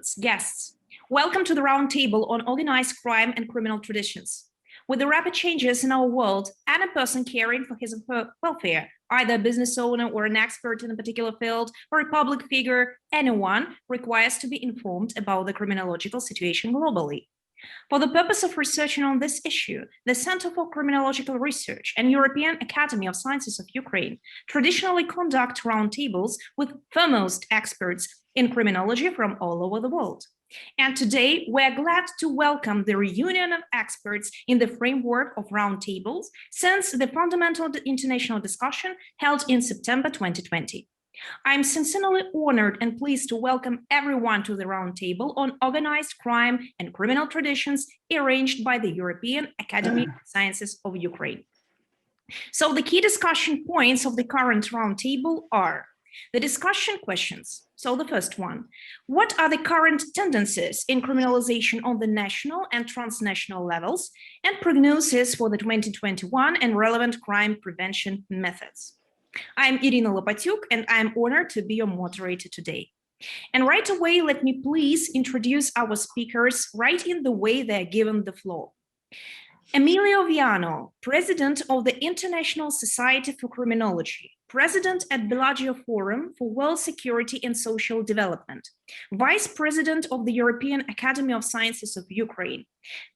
experts, guests. Welcome to the roundtable on organized crime and criminal traditions. With the rapid changes in our world, any person caring for his or her welfare, either a business owner or an expert in a particular field or a public figure, anyone requires to be informed about the criminological situation globally. For the purpose of researching on this issue, the Center for Criminological Research and European Academy of Sciences of Ukraine traditionally conduct roundtables with foremost experts in criminology from all over the world. And today, we're glad to welcome the reunion of experts in the framework of roundtables since the fundamental international discussion held in September 2020. I'm sincerely honored and pleased to welcome everyone to the roundtable on organized crime and criminal traditions arranged by the European Academy of Sciences of Ukraine. So the key discussion points of the current roundtable are the discussion questions. So the first one, what are the current tendencies in criminalization on the national and transnational levels, and prognosis for the 2021 and relevant crime prevention methods? I'm Irina Lopatyuk, and I'm honored to be your moderator today. And right away, let me please introduce our speakers right in the way they're given the floor. Emilio Viano, President of the International Society for Criminology, President at Bellagio Forum for World Security and Social Development, Vice President of the European Academy of Sciences of Ukraine.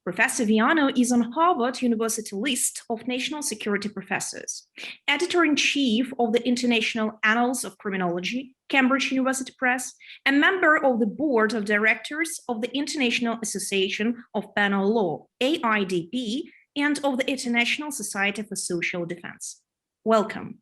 Professor Viano is on Harvard University list of national security professors, Editor-in-Chief of the International Annals of Criminology, Cambridge University Press, a member of the Board of Directors of the International Association of Penal Law, AIDP, and of the International Society for Social Defense. Welcome.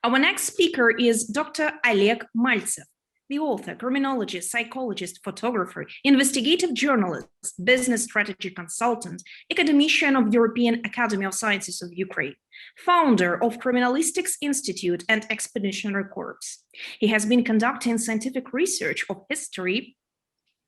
Our next speaker is Dr. Oleg Maltsev, the author, criminologist, psychologist, photographer, investigative journalist, business strategy consultant, academician of European Academy of Sciences of Ukraine, founder of Criminalistics Institute and Expeditionary Corps. He has been conducting scientific research of history,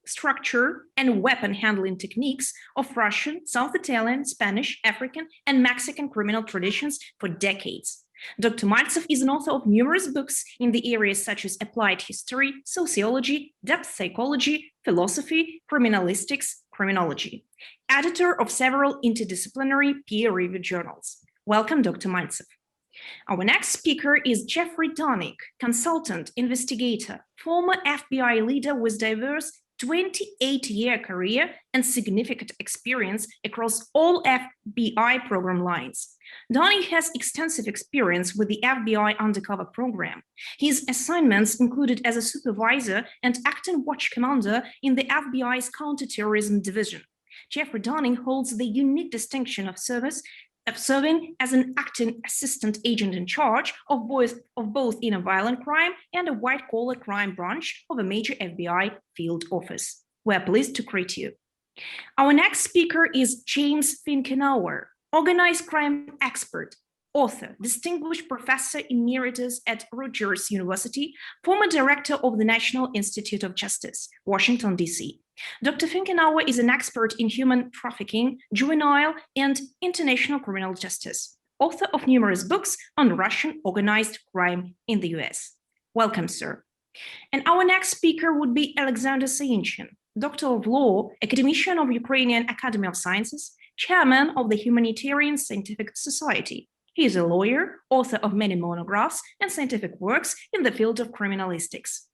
structure, and weapon handling techniques of Russian, South Italian, Spanish, African, and Mexican criminal traditions for decades. Dr. Maltsev is an author of numerous books in the areas such as applied history, sociology, depth psychology, philosophy, criminalistics, criminology, editor of several interdisciplinary peer-reviewed journals. Welcome, Dr. Maltsev. Our next speaker is Jeffrey Donig, consultant, investigator, former FBI leader with diverse 28-year career and significant experience across all FBI program lines. Donig has extensive experience with the FBI undercover program. His assignments included as a supervisor and acting watch commander in the FBI's counterterrorism division. Jeffrey Donig holds the unique distinction of serving as an acting assistant agent in charge of both in a violent crime and a white-collar crime branch of a major FBI field office. We're pleased to greet you. Our next speaker is James Finkenauer, organized crime expert, author, distinguished professor emeritus at Rutgers University, former director of the National Institute of Justice, Washington, D.C. Dr. Finkenauer is an expert in human trafficking, juvenile, and international criminal justice, author of numerous books on Russian organized crime in the US. Welcome, sir. And our next speaker would be Alexander Sayinchin, Doctor of Law, academician of Ukrainian Academy of Sciences, chairman of the Humanitarian Scientific Society. He is a lawyer, author of many monographs and scientific works in the field of criminalistics.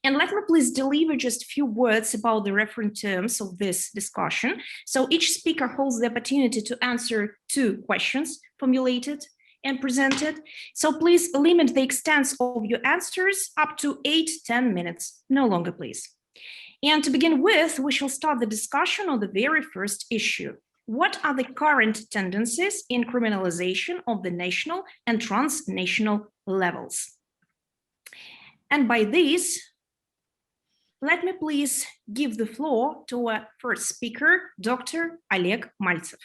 And let me please deliver just a few words about the referent terms of this discussion. So each speaker holds the opportunity to answer 2 questions formulated and presented. So please limit the extent of your answers up to 8-10 minutes, no longer, please. And to begin with, we shall start the discussion on the very first issue. What are the current tendencies in criminalization of the national and transnational levels? And by this, let me please give the floor to our first speaker, Dr. Oleg Maltsev.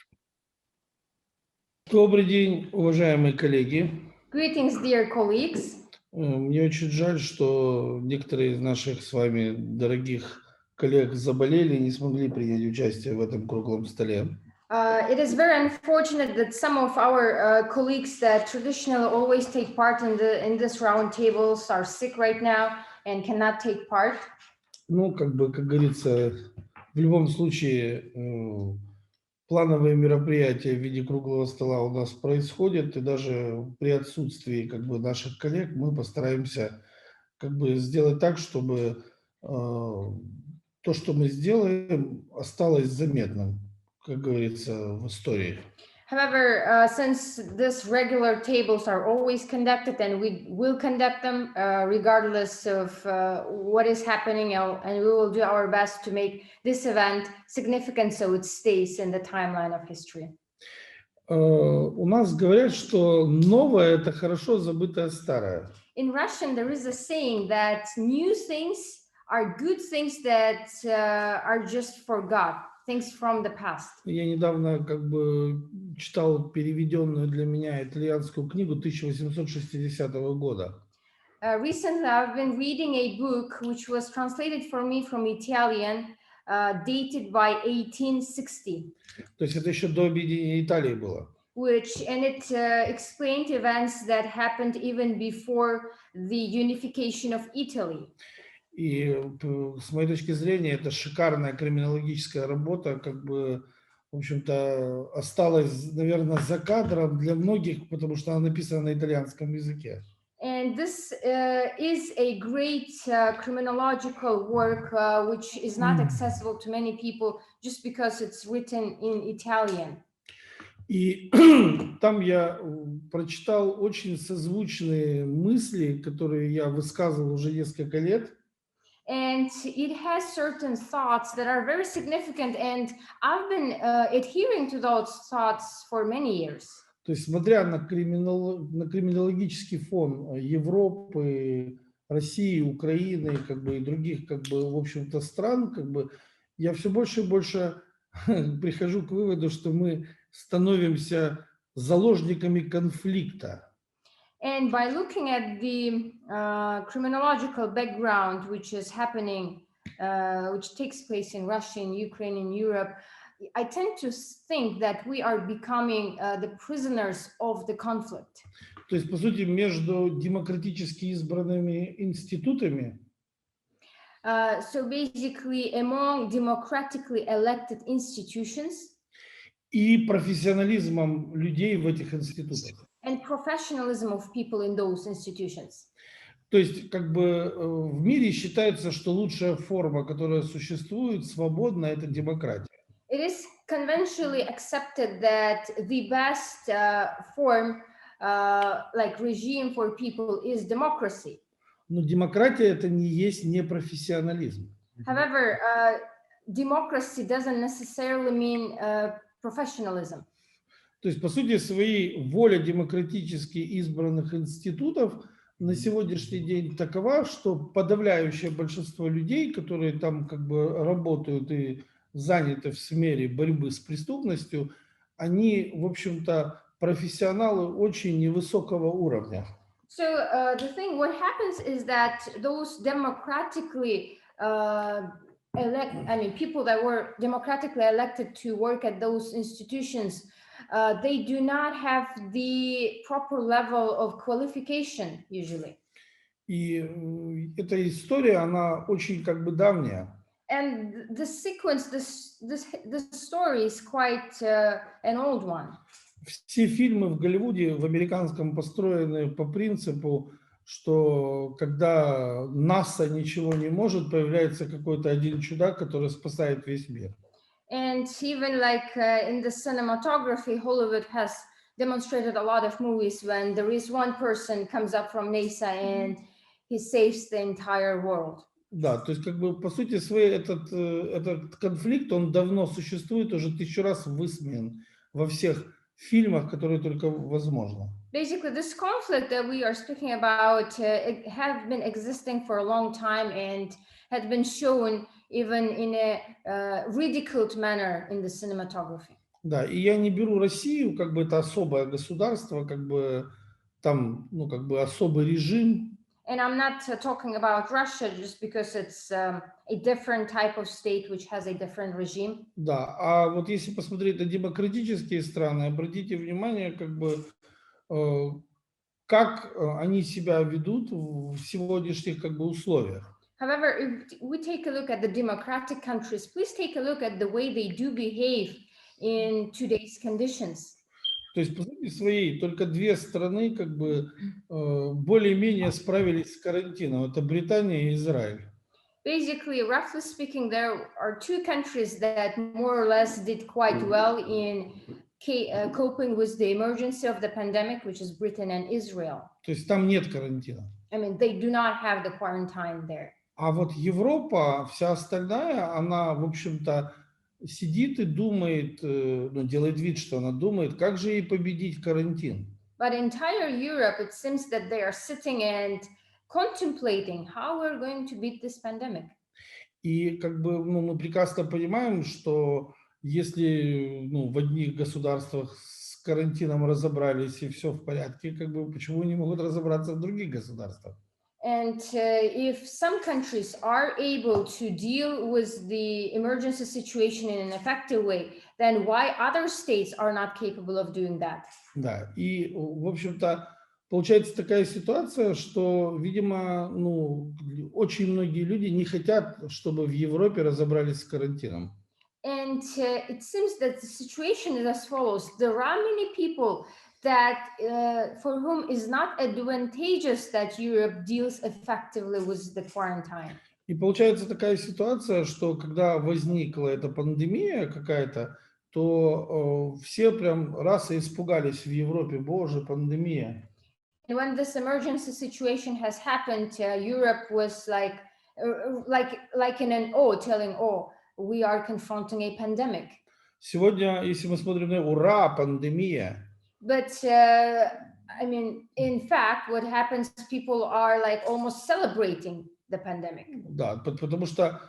Добрый день, уважаемые коллеги. Greetings, dear colleagues. Мне очень жаль, что некоторые из наших с вами дорогих коллег заболели и не смогли принять участие в этом круглом столе. It is very unfortunate that some of our colleagues that traditionally always take part in this round tables are sick right now and cannot take part. Ну, как говорится, в любом случае плановые мероприятия в виде круглого стола у нас происходят, и даже при отсутствии наших коллег мы постараемся сделать так, чтобы то, что мы сделаем, осталось заметным, как говорится, в истории. However, since these regular tables are always conducted and we will conduct them regardless of what is happening, and we will do our best to make this event significant so it stays in the timeline of history. У нас говорят, что новое – это хорошо забытое старое. In Russian, there is a saying that new things are good things that are just forgot, things from the past. Я недавно читал переведенную для меня итальянскую книгу 1860 года. Recently, I've been reading a book which was translated for me from Italian, dated by 1860. То есть это еще до объединения Италии было. And it explained events that happened even before the unification of Italy. И с моей точки зрения, это шикарная криминологическая работа, в общем-то, осталась, наверное, за кадром для многих, потому что она написана на итальянском языке. And this is a great criminological work which is not accessible to many people just because it's written in Italian. И там я прочитал очень созвучные мысли, которые я высказывал уже несколько лет. And it has certain thoughts that are very significant, and I've been adhering to those thoughts for many years. То есть, смотря на криминологический фон Европы, России, Украины, и других, в общем-то, стран, я все больше и больше прихожу к выводу, что мы становимся заложниками конфликта. And by looking at the criminological background, which is happening, which takes place in Russia, in Ukraine, in Europe, I tend to think that we are becoming the prisoners of the conflict. То есть, по сути, между демократически избранными институтами So basically, among democratically elected institutions и профессионализмом людей в этих институтах. And professionalism of people in those institutions. То есть, в мире считается, что лучшая форма, которая существует, свободна, это демократия. It is conventionally accepted that the best form, like regime for people, is democracy. Но демократия это не есть непрофессионализм. However, democracy doesn't necessarily mean professionalism. То есть, по сути своей, воля демократически избранных институтов на сегодняшний день такова, что подавляющее большинство людей, которые там работают и заняты в сфере борьбы с преступностью, они, в общем-то, профессионалы очень невысокого уровня. So what happens is that those democratically people that were democratically elected to work at those institutions, they do not have the proper level of qualification usually. И эта история, она очень давняя. And the sequence, this story is quite an old one. Все фильмы в Голливуде, в американском, построены по принципу, что когда НАСА ничего не может, появляется какой-то один чудак, который спасает весь мир. And even like in the cinematography, Hollywood has demonstrated a lot of movies when there is one person comes up from NASA and he saves the entire world. Да, то есть по сути своей этот конфликт, он давно существует, уже 1000 раз высмеян во всех фильмах, которые только возможно. Basically, this conflict that we are speaking about it has been existing for a long time and has been shown even in a ridiculed manner in the cinematography. Да, и я не беру Россию, это особое государство, там, особый режим. And I'm not talking about Russia just because it's a different type of state which has a different regime. Да, а вот если посмотреть на демократические страны, обратите внимание, как они себя ведут в сегодняшних условиях. However, if we take a look at the democratic countries, please take a look at the way they do behave in today's conditions. То есть, по сути своей, только две страны как бы более-менее справились с карантином. Это Британия и Израиль. Basically, roughly speaking, there are two countries that more or less did quite well in coping with the emergency of the pandemic, which is Britain and Israel. То есть там нет карантина. I mean, they do not have the quarantine there. А вот Европа, вся остальная, она, в общем-то, сидит и думает, ну, делает вид, что она думает, как же ей победить карантин. But entire Europe, it seems that they are sitting and contemplating how we're going to beat this pandemic. И как бы, ну, мы прекрасно понимаем, что если, ну, в одних государствах с карантином разобрались и все в порядке, как бы почему не могут разобраться в других государствах? And if some countries are able to deal with the emergency situation in an effective way, then why other states are not capable of doing that? Да, и, в общем-то, получается такая ситуация, что, видимо, ну, очень многие люди не хотят, чтобы в Европе разобрались с карантином. And it seems that the situation is as follows. There are many people that for whom is not advantageous that Europe deals effectively with the quarantine. И получается такая ситуация, что когда возникла эта пандемия какая-то, то все прям раз и испугались в Европе, боже, пандемия. And when this emergency situation has happened, Europe was like in an awe, telling, "Oh, we are confronting a pandemic." Сегодня, если мы смотрим на ура, пандемия. But I mean, in fact, what happens? People are like almost celebrating the pandemic. Да, потому что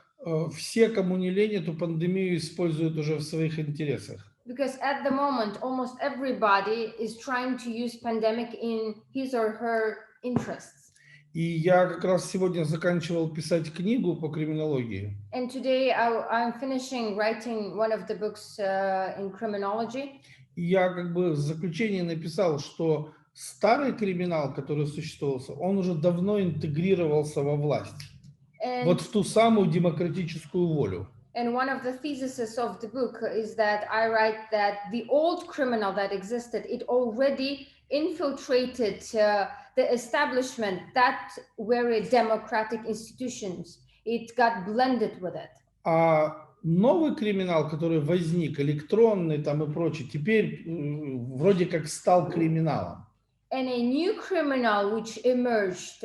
все, кому не лень, эту пандемию используют уже в своих интересах. Because at the moment, almost everybody is trying to use pandemic in his or her interests. И я как раз сегодня заканчивал писать книгу по криминологии. And today I'm finishing writing one of the books in criminology. И я как бы в заключении написал, что старый криминал, который существовал, он уже давно интегрировался во власть. Вот в ту самую демократическую волю. And one of the theses of the book is that I write that the old criminal that existed, it already infiltrated the establishment that were democratic institutions. It got blended with it. А новый криминал, который возник, электронный там и прочее, теперь вроде как стал криминалом. And a new criminal which emerged,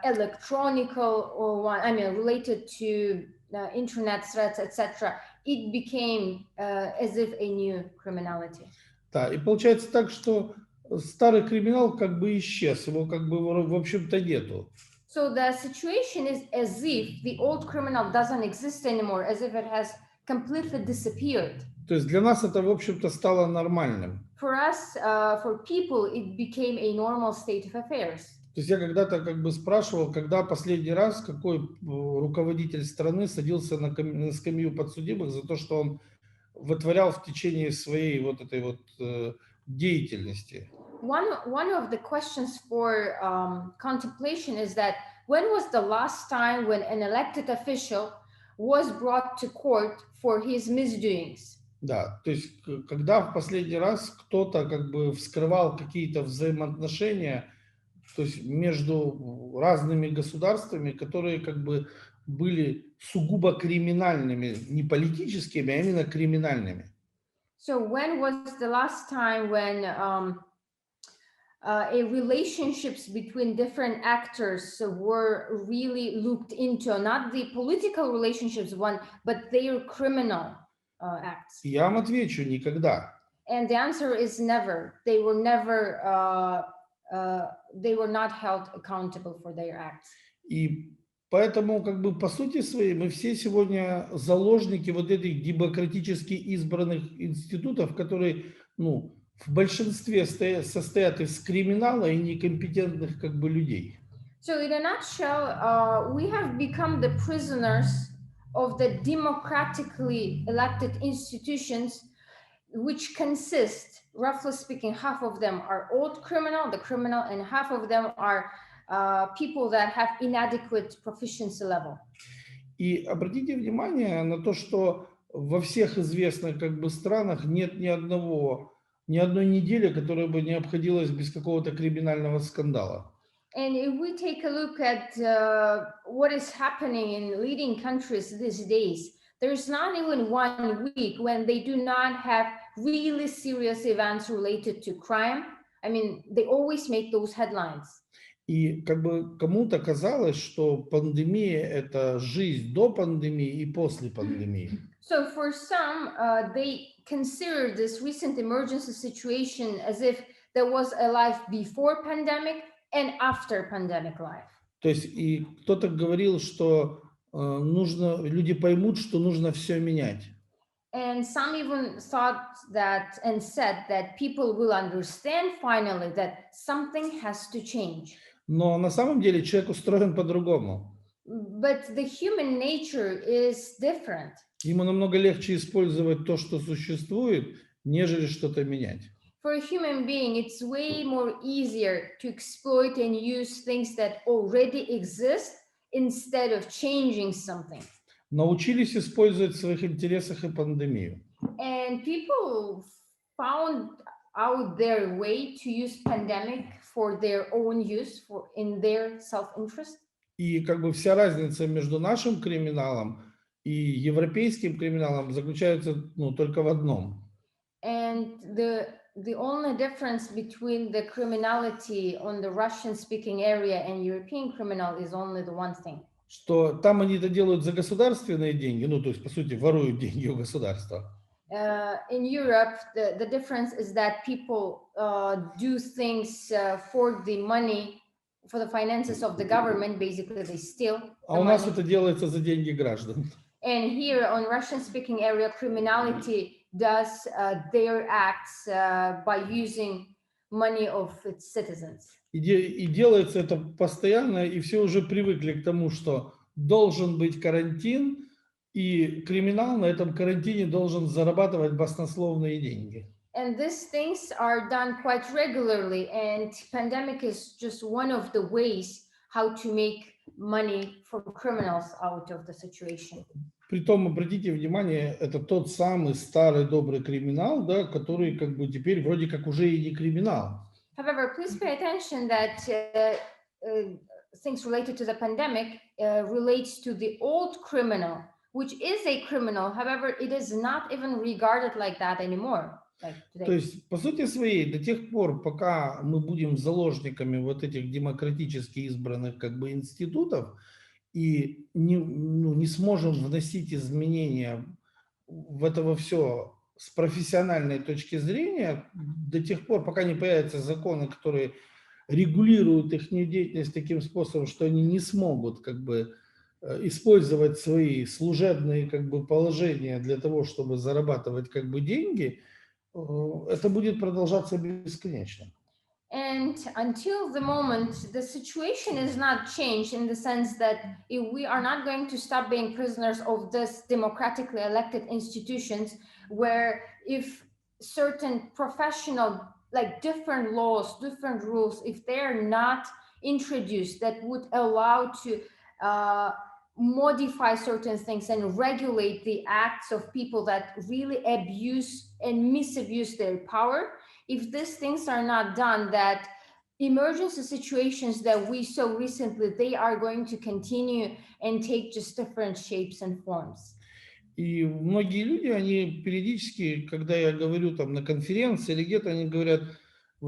electronical or one, I mean, related to internet threats, etc., it became as if a new criminality. Да, и получается так, что старый криминал как бы исчез, его как бы в общем-то нету. So the situation is as if the old criminal doesn't exist anymore, as if it has completely disappeared. То есть для нас это, в общем-то, стало нормальным. For us, for people, it became a normal state of affairs. То есть я когда-то как бы спрашивал, когда последний раз какой руководитель страны садился на скамью подсудимых за то, что он вытворял в течение своей вот этой вот деятельности. One of the questions for contemplation is that when was the last time when an elected official was brought to court for his misdoings? Да, то есть когда в последний раз кто-то как бы вскрывал какие-то взаимоотношения, то есть между разными государствами, которые как бы были сугубо криминальными, не политическими, а именно криминальными. So when was the last time when relationships between different actors were really looked into, not the political relationships one, but their criminal acts? Я вам отвечу, никогда. And the answer is never. They were never. They were not held accountable for their acts. И поэтому, как бы по сути своей, мы все сегодня заложники вот этих демократически избранных институтов, которые, ну, в большинстве состоят из криминала и некомпетентных как бы людей. So in a nutshell, we have become the prisoners of the democratically elected institutions, which consist, roughly speaking, half of them are old criminal, and half of them are people that have inadequate proficiency level. И обратите внимание на то, что во всех известных как бы странах нет ни одной недели, которая бы не обходилась без какого-то криминального скандала. And if we take a look at what is happening in leading countries these days, there's not even 1 week when they do not have really serious events related to crime. I mean, they always make those headlines. И как бы кому-то казалось, что пандемия – это жизнь до пандемии и после пандемии. So for some, they consider this recent emergency situation as if there was a life before pandemic and after pandemic life. То есть и кто-то говорил, что люди поймут, что нужно все менять. And some even thought that and said that people will understand finally that something has to change. Но на самом деле человек устроен по-другому. But the human nature is different. Ему намного легче использовать то, что существует, нежели что-то менять. For a human being, it's way more easier to exploit and use things that already exist instead of changing something. Научились использовать в своих интересах и пандемию. And people found out their way to use pandemic for their own use, in their self-interest. И как бы вся разница между нашим криминалом и европейским криминалом заключается только в одном. And the only difference between the criminality on the Russian-speaking area and European criminal is only the one thing. Что там они это делают за государственные деньги, то есть, по сути, воруют деньги у государства. In Europe, the difference is that people do things for the money, for the finances of the government. Basically, they steal. А у нас это делается за деньги граждан. And here on Russian-speaking area, criminality does their acts by using money of its citizens. И делается это постоянно, и все уже привыкли к тому, что должен быть карантин, и криминал на этом карантине должен зарабатывать баснословные деньги. And these things are done quite regularly, and pandemic is just one of the ways how to make money for criminals out of the situation. Притом, обратите внимание, это тот самый старый добрый криминал, да, который как бы теперь вроде как уже и не криминал. However, please pay attention that things related to the pandemic relates to the old criminal, which is a criminal. However, it is not even regarded like that anymore. Like today. То есть, по сути своей, до тех пор, пока мы будем заложниками вот этих демократически избранных как бы институтов и не сможем вносить изменения в это все с профессиональной точки зрения, до тех пор, пока не появятся законы, которые регулируют их деятельность таким способом, что они не смогут как бы использовать свои служебные как бы положения для того, чтобы зарабатывать как бы деньги, это будет продолжаться бесконечно. And until the moment the situation is not changed, in the sense that if we are not going to stop being prisoners of this democratically elected institutions, where if certain professional, like different laws, different rules, if they're not introduced that would allow to modify certain things and regulate the acts of people that really abuse and misabuse their power, if these things are not done, that emergency situations that we saw recently, they are going to continue and take just different shapes and forms. И многие люди, они периодически, когда я говорю там на конференции или где-то, они говорят: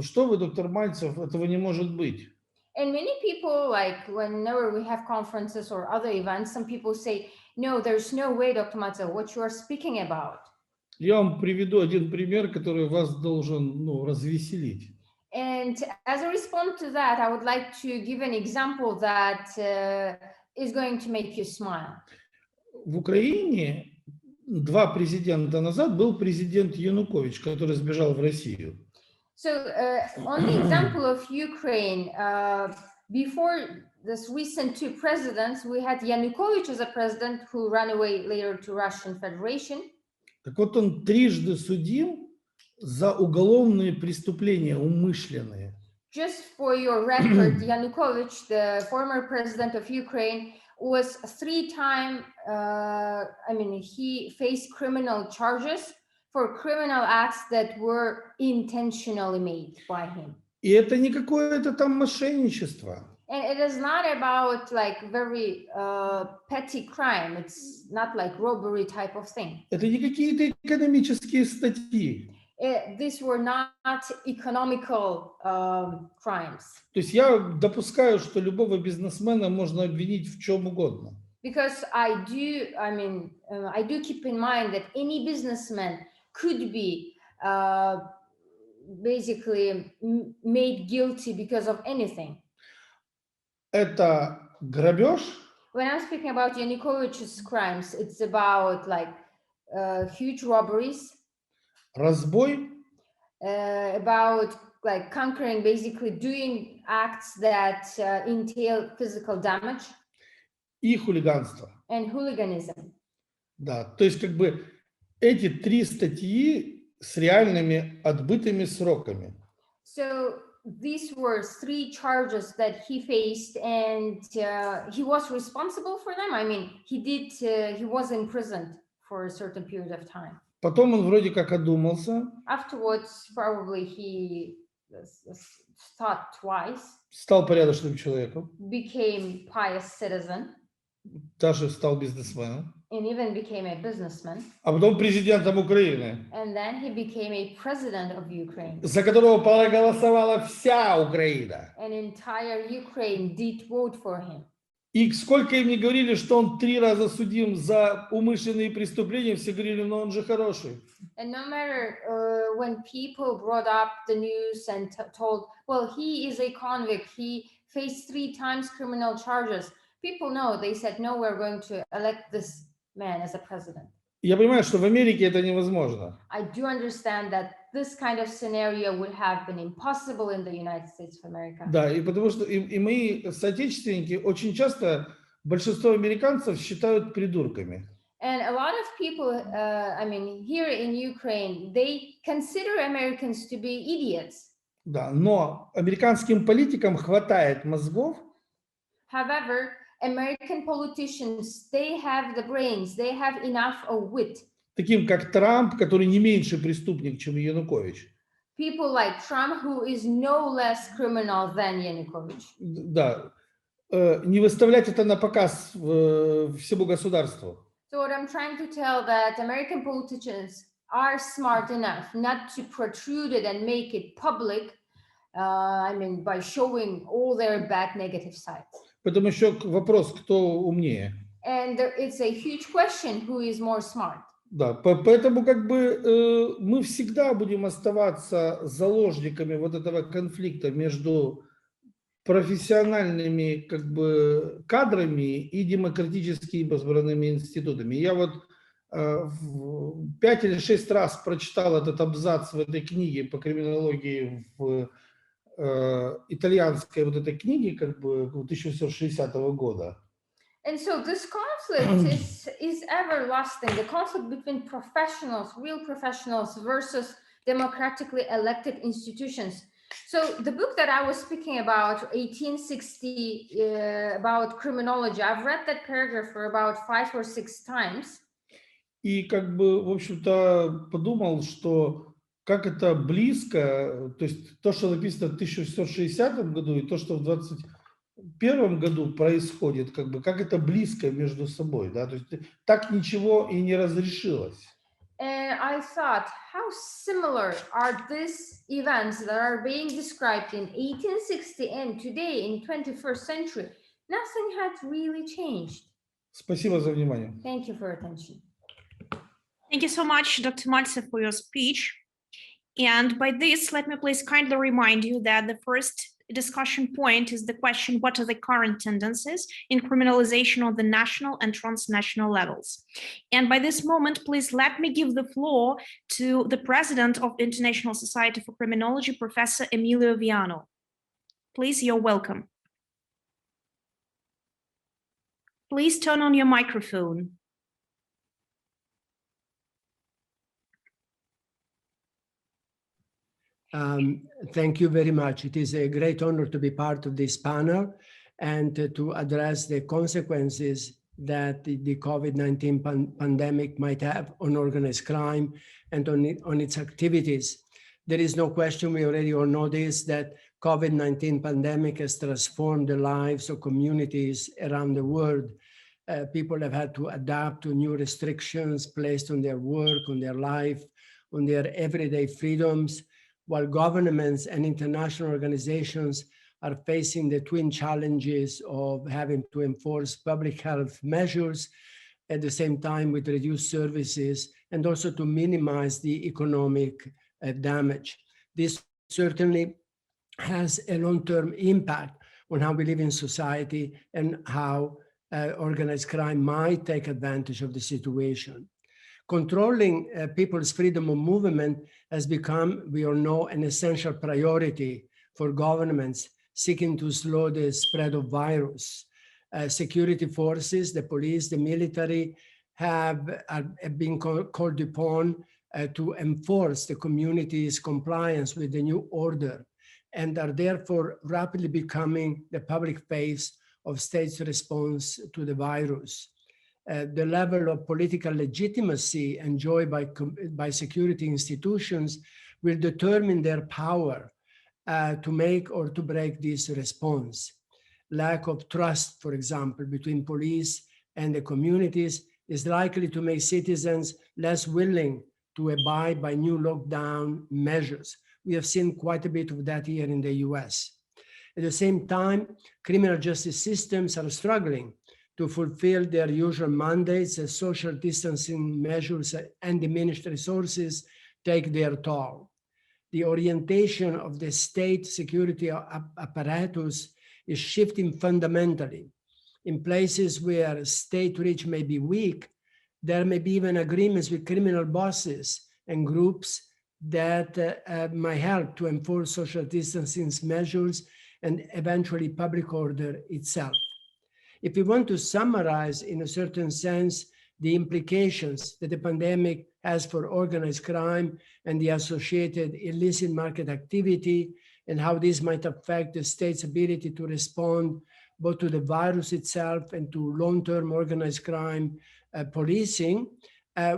что вы, доктор Мальцев, этого не может быть. And many people, like whenever we have conferences or other events, some people say, no, there's no way, Dr. Maltsev, what you are speaking about. Я вам приведу один пример, который вас должен развеселить. And as a response to that, I would like to give an example that is going to make you smile. В Украине 2 президента назад был президент Янукович, который сбежал в Россию. So on the example of Ukraine, before this recent 2 presidents, we had Yanukovych as a president who ran away later to Russian Federation. Так вот, он трижды судим за уголовные преступления, умышленные. Just for your record, Yanukovych, the former president of Ukraine, was he faced criminal charges for criminal acts that were intentionally made by him. И это не какое-то там мошенничество. And it is not about like very petty crime. It's not like robbery type of thing. Это не какие-то экономические статьи. These were not economical crimes. То есть я допускаю, что любого бизнесмена можно обвинить в чем угодно. Because I do keep in mind that any businessman could be basically made guilty because of anything. Это грабеж. When I'm speaking about Yanukovych's crimes, it's about like huge robberies. Разбой. About like conquering, basically doing acts that entail physical damage. И хулиганство. And hooliganism. Да, то есть как бы эти три статьи с реальными отбытыми сроками. So these were three charges that he faced, and he was responsible for them. I mean, he was imprisoned for a certain period of time. Потом он вроде как одумался. Afterwards, probably he thought twice. Стал порядочным человеком. Became pious citizen. Даже стал бизнесменом. And even became a businessman. А потом президентом Украины. And then he became a president of Ukraine. За которого проголосовала вся Украина. And entire Ukraine did vote for him. И сколько им не говорили, что он 3 раза судим за умышленные преступления, все говорили, но он же хороший. And no matter when people brought up the news and told, well, he is a convict, he faced 3 times criminal charges. People know, they said, no, we're going to elect this man as a president. Я понимаю, что в Америке это невозможно. I do understand that this kind of scenario would have been impossible in the United States of America. Да, и потому что и мои соотечественники очень часто большинство американцев считают придурками. And a lot of people, here in Ukraine, they consider Americans to be idiots. Да, но американским политикам хватает мозгов. However, American politicians, they have the brains, they have enough of wit. Таким как Трамп, который не меньше преступник, чем Янукович. People like Trump, who is no less criminal than Yanukovych. Да, не выставлять это на показ всему государству. So what I'm trying to tell that American politicians are smart enough not to protrude it and make it public, by showing all their bad negative sides. Потом еще вопрос, кто умнее. And it's a huge question, who is more smart. Да, поэтому как бы мы всегда будем оставаться заложниками вот этого конфликта между профессиональными как бы кадрами и демократически избранными институтами. Я вот 5 или 6 раз прочитал этот абзац в этой книге по криминологии в итальянской вот этой книге как бы 1960 года. And so this conflict is everlasting. The conflict between professionals, real professionals, versus democratically elected institutions. So the book that I was speaking about, 1860, about criminology, I've read that paragraph for about 5 or 6 times. И как бы, в общем-то, подумал, что как это близко, то есть то, что написано в 1660 году, и то, что в 21 году происходит, как бы, как это близко между собой, да, то есть так ничего и не разрешилось. And I thought, how similar are these events that are being described in 1860 and today in 21st century? Nothing had really changed. Спасибо за внимание. Thank you for your attention. Thank you so much, Dr. Maltsev, for your speech. And by this, let me please kindly remind you that the first discussion point is the question, what are the current tendencies in criminalization on the national and transnational levels? And by this moment, please let me give the floor to the president of International Society for Criminology, Professor Emilio Viano. Please, you're welcome. Please turn on your microphone. Thank you very much. It is a great honor to be part of this panel and to address the consequences that the COVID-19 pandemic might have on organized crime and on its activities. There is no question, we already all know this, that COVID-19 pandemic has transformed the lives of communities around the world. People have had to adapt to new restrictions placed on their work, on their life, on their everyday freedoms, while governments and international organizations are facing the twin challenges of having to enforce public health measures at the same time with reduced services and also to minimize the economic damage. This certainly has a long-term impact on how we live in society and how organized crime might take advantage of the situation. Controlling people's freedom of movement has become, we all know, an essential priority for governments seeking to slow the spread of virus. Security forces, the police, the military have been called upon to enforce the community's compliance with the new order and are therefore rapidly becoming the public face of states' response to the virus. The level of political legitimacy enjoyed by security institutions will determine their power to make or to break this response. Lack of trust, for example, between police and the communities is likely to make citizens less willing to abide by new lockdown measures. We have seen quite a bit of that here in the US. At the same time, criminal justice systems are struggling to fulfill their usual mandates as social distancing measures and diminished resources take their toll. The orientation of the state security apparatus is shifting fundamentally. In places where state reach may be weak, there may be even agreements with criminal bosses and groups that might help to enforce social distancing measures and eventually public order itself. If we want to summarize in a certain sense the implications that the pandemic has for organized crime and the associated illicit market activity and how this might affect the state's ability to respond both to the virus itself and to long-term organized crime policing,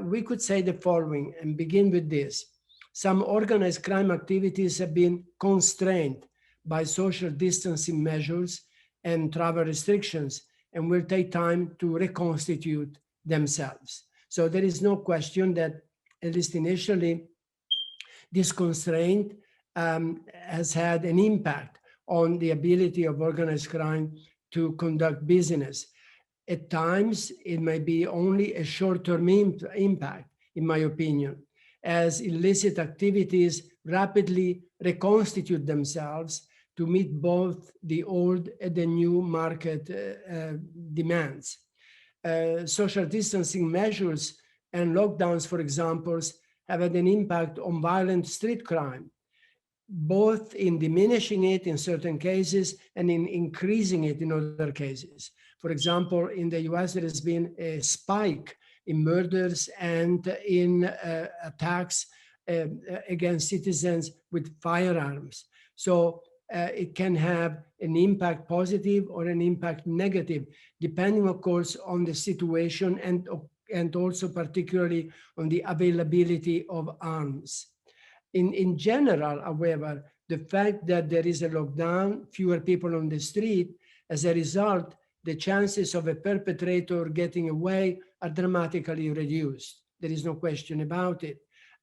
we could say the following and begin with this. Some organized crime activities have been constrained by social distancing measures and travel restrictions and will take time to reconstitute themselves. So there is no question that, at least initially, this constraint has had an impact on the ability of organized crime to conduct business. At times, it may be only a short-term impact, in my opinion, as illicit activities rapidly reconstitute themselves to meet both the old and the new market demands. Social distancing measures and lockdowns, for example, have had an impact on violent street crime, both in diminishing it in certain cases and in increasing it in other cases. For example, in the US, there has been a spike in murders and in attacks against citizens with firearms. So it can have an impact positive or an impact negative, depending, of course, on the situation and also particularly on the availability of arms. In general, however, the fact that there is a lockdown, fewer people on the street, as a result, the chances of a perpetrator getting away are dramatically reduced. There is no question about it.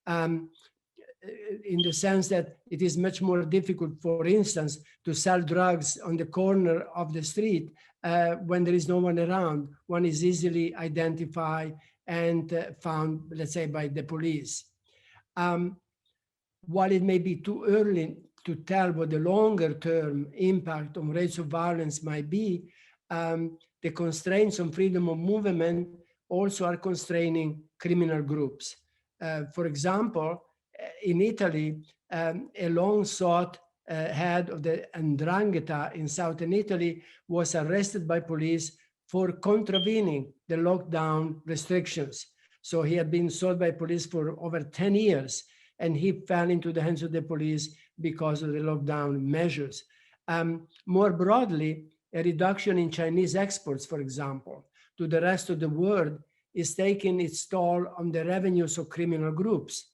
In the sense that it is much more difficult, for instance, to sell drugs on the corner of the street when there is no one around. One is easily identified and found, let's say, by the police. While it may be too early to tell what the longer term impact on rates of violence might be, the constraints on freedom of movement also are constraining criminal groups. For example, in Italy, a long-sought head of the 'Ndrangheta in southern Italy was arrested by police for contravening the lockdown restrictions. So he had been sought by police for over 10 years, and he fell into the hands of the police because of the lockdown measures. More broadly, a reduction in Chinese exports, for example, to the rest of the world is taking its toll on the revenues of criminal groups.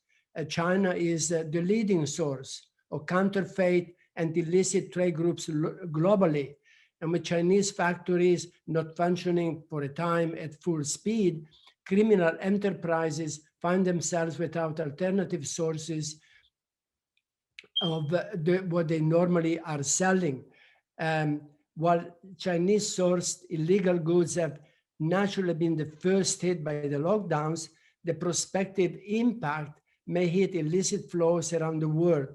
China is the leading source of counterfeit and illicit trade groups globally. And with Chinese factories not functioning for a time at full speed, criminal enterprises find themselves without alternative sources of what they normally are selling. While Chinese-sourced illegal goods have naturally been the first hit by the lockdowns, the prospective impact may hit illicit flows around the world.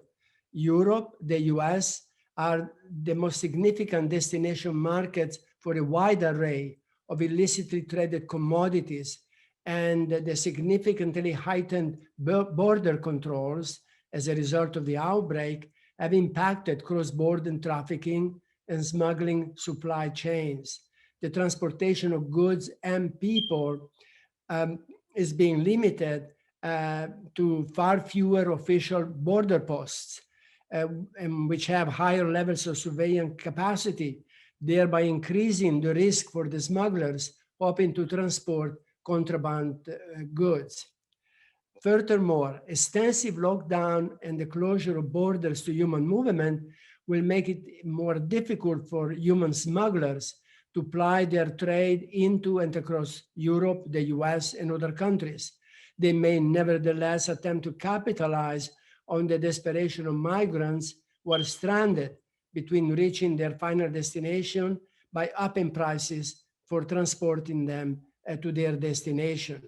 Europe, the US are the most significant destination markets for a wide array of illicitly traded commodities, and the significantly heightened border controls as a result of the outbreak have impacted cross-border trafficking and smuggling supply chains. The transportation of goods and people is being limited to far fewer official border posts, and which have higher levels of surveillance capacity, thereby increasing the risk for the smugglers hoping to transport contraband goods. Furthermore, extensive lockdown and the closure of borders to human movement will make it more difficult for human smugglers to ply their trade into and across Europe, the US, and other countries. They may nevertheless attempt to capitalize on the desperation of migrants who are stranded between reaching their final destination by upping prices for transporting them to their destination.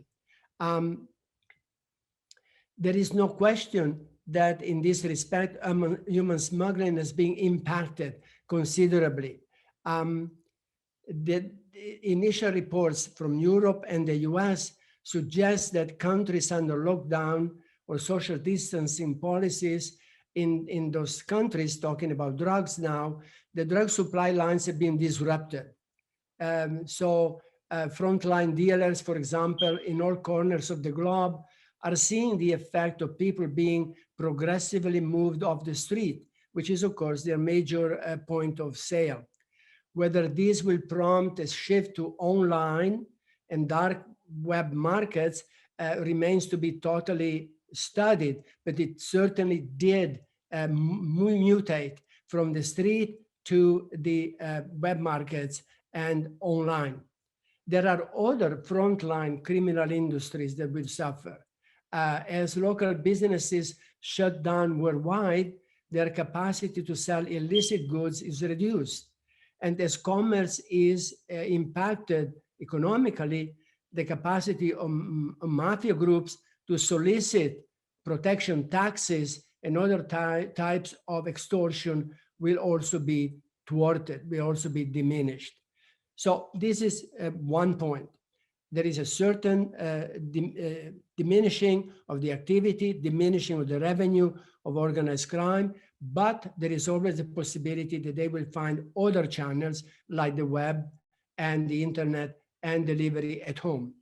There is no question that in this respect, human smuggling is being impacted considerably. The initial reports from Europe and the US suggest that countries under lockdown or social distancing policies in those countries, talking about drugs now, the drug supply lines have been disrupted. Frontline dealers, for example, in all corners of the globe, are seeing the effect of people being progressively moved off the street, which is, of course, their major point of sale. Whether this will prompt a shift to online and dark web markets remains to be totally studied, but it certainly did mutate from the street to the web markets and online. There are other frontline criminal industries that will suffer. As local businesses shut down worldwide, their capacity to sell illicit goods is reduced. And as commerce is impacted economically, the capacity of mafia groups to solicit protection taxes and other types of extortion will also be thwarted, will also be diminished. So this is one point. There is a certain diminishing of the activity, diminishing of the revenue of organized crime, but there is always a possibility that they will find other channels like the web and the internet and delivery at home.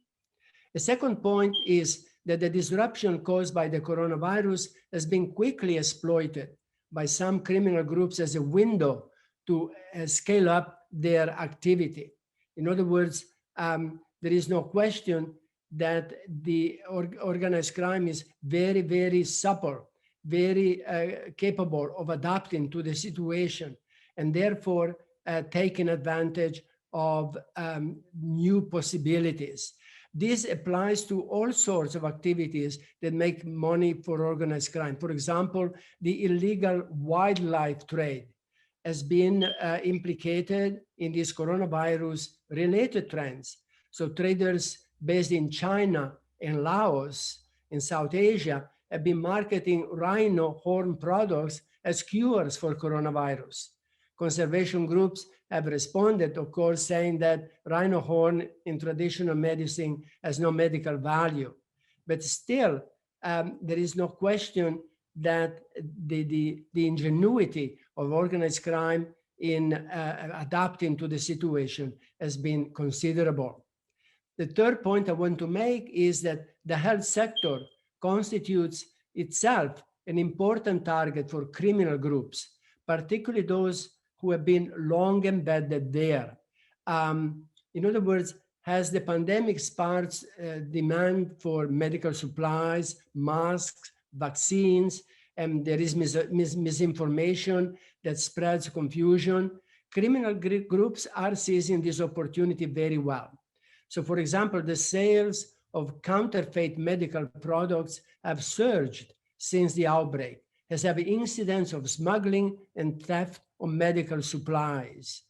The second point is that the disruption caused by the coronavirus has been quickly exploited by some criminal groups as a window to scale up their activity. In other words, there is no question that the organized crime is very, very supple, very capable of adapting to the situation, and therefore taking advantage of new possibilities. This applies to all sorts of activities that make money for organized crime. For example, the illegal wildlife trade has been implicated in these coronavirus-related trends. So traders based in China and Laos in South Asia have been marketing rhino horn products as cures for coronavirus. Conservation groups have responded, of course, saying that rhino horn in traditional medicine has no medical value. But still, there is no question that the ingenuity of organized crime in adapting to the situation has been considerable. The third point I want to make is that the health sector constitutes itself an important target for criminal groups, particularly those who have been long embedded there. In other words, as the pandemic sparks demand for medical supplies, masks, vaccines, and there is misinformation that spreads confusion, criminal groups are seizing this opportunity very well. So, for example, the sales of counterfeit medical products have surged since the outbreak, as have incidents of smuggling and theft of medical supplies.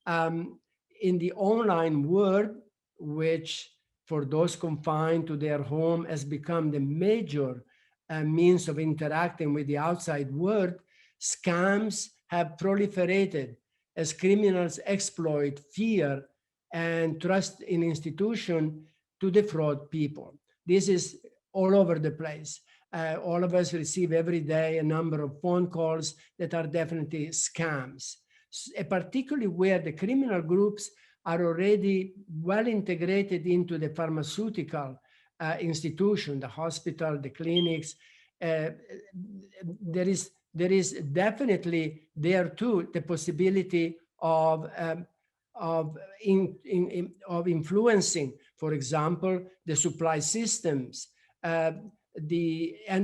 In the online world, which for those confined to their home has become the major means of interacting with the outside world, scams have proliferated as criminals exploit fear and trust in institutions to defraud people. This is all over the place. All of us receive every day a number of phone calls that are definitely scams, particularly where the criminal groups are already well integrated into the pharmaceutical institution, the hospital, the clinics. There is definitely there too the possibility of influencing, for example, the supply systems, and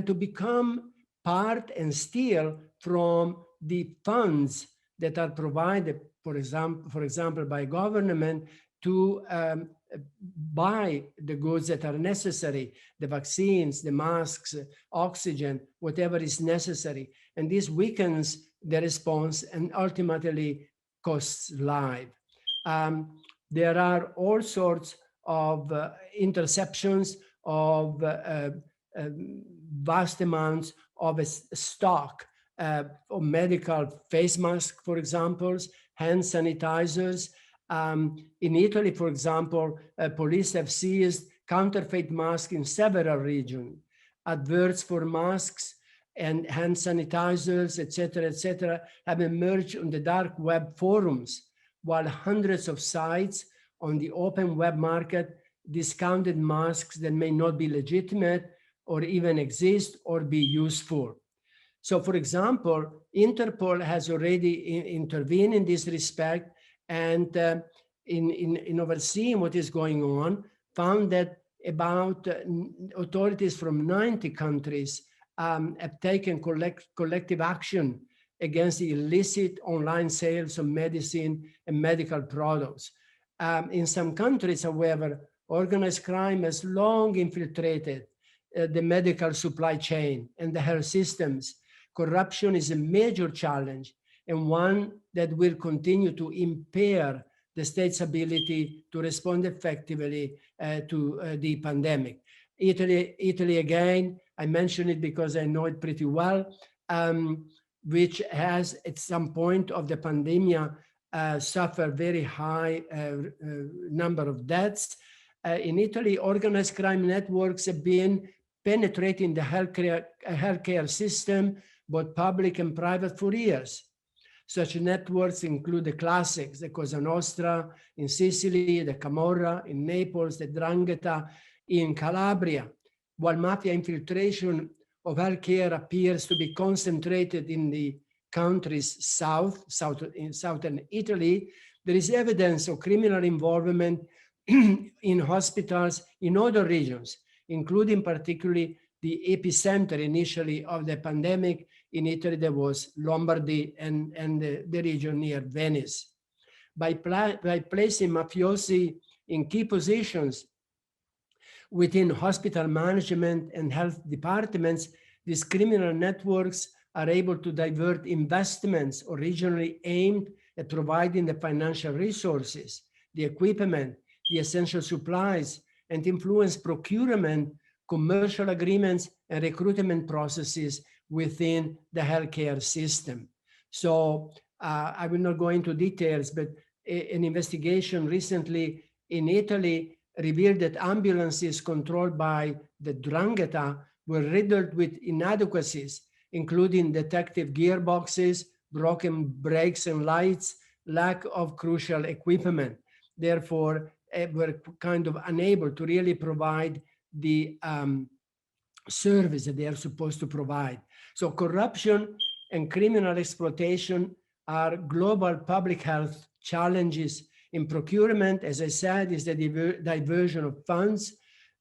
to become part and steal from the funds that are provided, for example, by government to buy the goods that are necessary, the vaccines, the masks, oxygen, whatever is necessary. And this weakens the response and ultimately costs life. There are all sorts of interceptions of vast amounts of stock of medical face masks, for example, hand sanitizers. In Italy, for example, police have seized counterfeit masks in several regions. Adverts for masks and hand sanitizers, etc., have emerged on the dark web forums, while hundreds of sites on the open web market discounted masks that may not be legitimate or even exist or be useful. So, for example, Interpol has already intervened in this respect, and in overseeing what is going on, found that about authorities from 90 countries have taken collective action against the illicit online sales of medicine and medical products. In some countries, however, organized crime has long infiltrated the medical supply chain and the health systems. Corruption is a major challenge and one that will continue to impair the state's ability to respond effectively to the pandemic. Italy again, I mention it because I know it pretty well, which has at some point of the pandemic suffered very high number of deaths. In Italy, organized crime networks have been penetrating the healthcare system, both public and private, for years. Such networks include the classics, the Cosa Nostra in Sicily, the Camorra in Naples, the 'Ndrangheta in Calabria. While mafia infiltration of healthcare appears to be concentrated in the country's in southern Italy, there is evidence of criminal involvement in hospitals in other regions, including particularly the epicenter initially of the pandemic in Italy, that was Lombardy and the region near Venice. By placing mafiosi in key positions within hospital management and health departments, these criminal networks are able to divert investments originally aimed at providing the financial resources, the equipment, the essential supplies, and influence procurement, commercial agreements, and recruitment processes within the healthcare system. So I will not go into details, but an investigation recently in Italy revealed that ambulances controlled by the 'Ndrangheta were riddled with inadequacies, including defective gearboxes, broken brakes and lights, lack of crucial equipment. Therefore, were kind of unable to really provide the service that they are supposed to provide. So corruption and criminal exploitation are global public health challenges. In procurement, as I said, is the diversion of funds,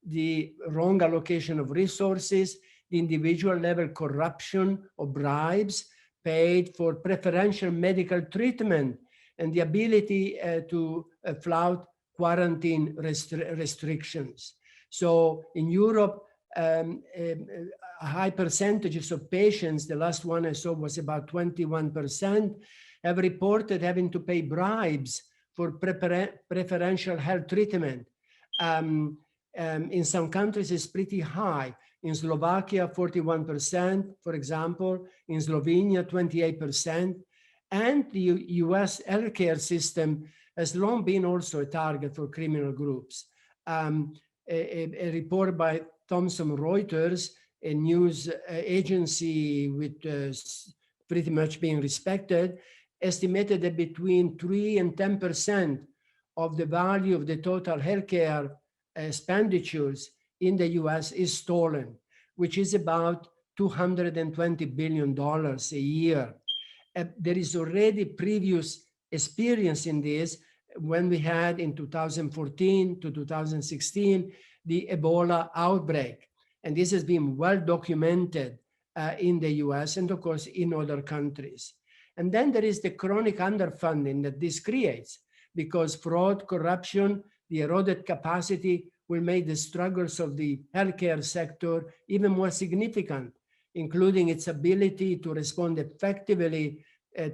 the wrong allocation of resources, the individual level corruption of bribes paid for preferential medical treatment, and the ability to flout quarantine restrictions. So in Europe, high percentages of patients, the last one I saw was about 21%, have reported having to pay bribes for preferential health treatment. In some countries, it's pretty high. In Slovakia, 41%, for example. In Slovenia, 28%. And the US healthcare system has long been also a target for criminal groups. A report by Thomson Reuters, a news agency with pretty much being respected, estimated that between 3 and 10% of the value of the total healthcare expenditures in the US is stolen, which is about $220 billion a year. There is already previous experience in this when we had in 2014 to 2016 the Ebola outbreak. And this has been well documented in the US and of course in other countries. And then there is the chronic underfunding that this creates, because fraud, corruption, the eroded capacity will make the struggles of the healthcare sector even more significant, including its ability to respond effectively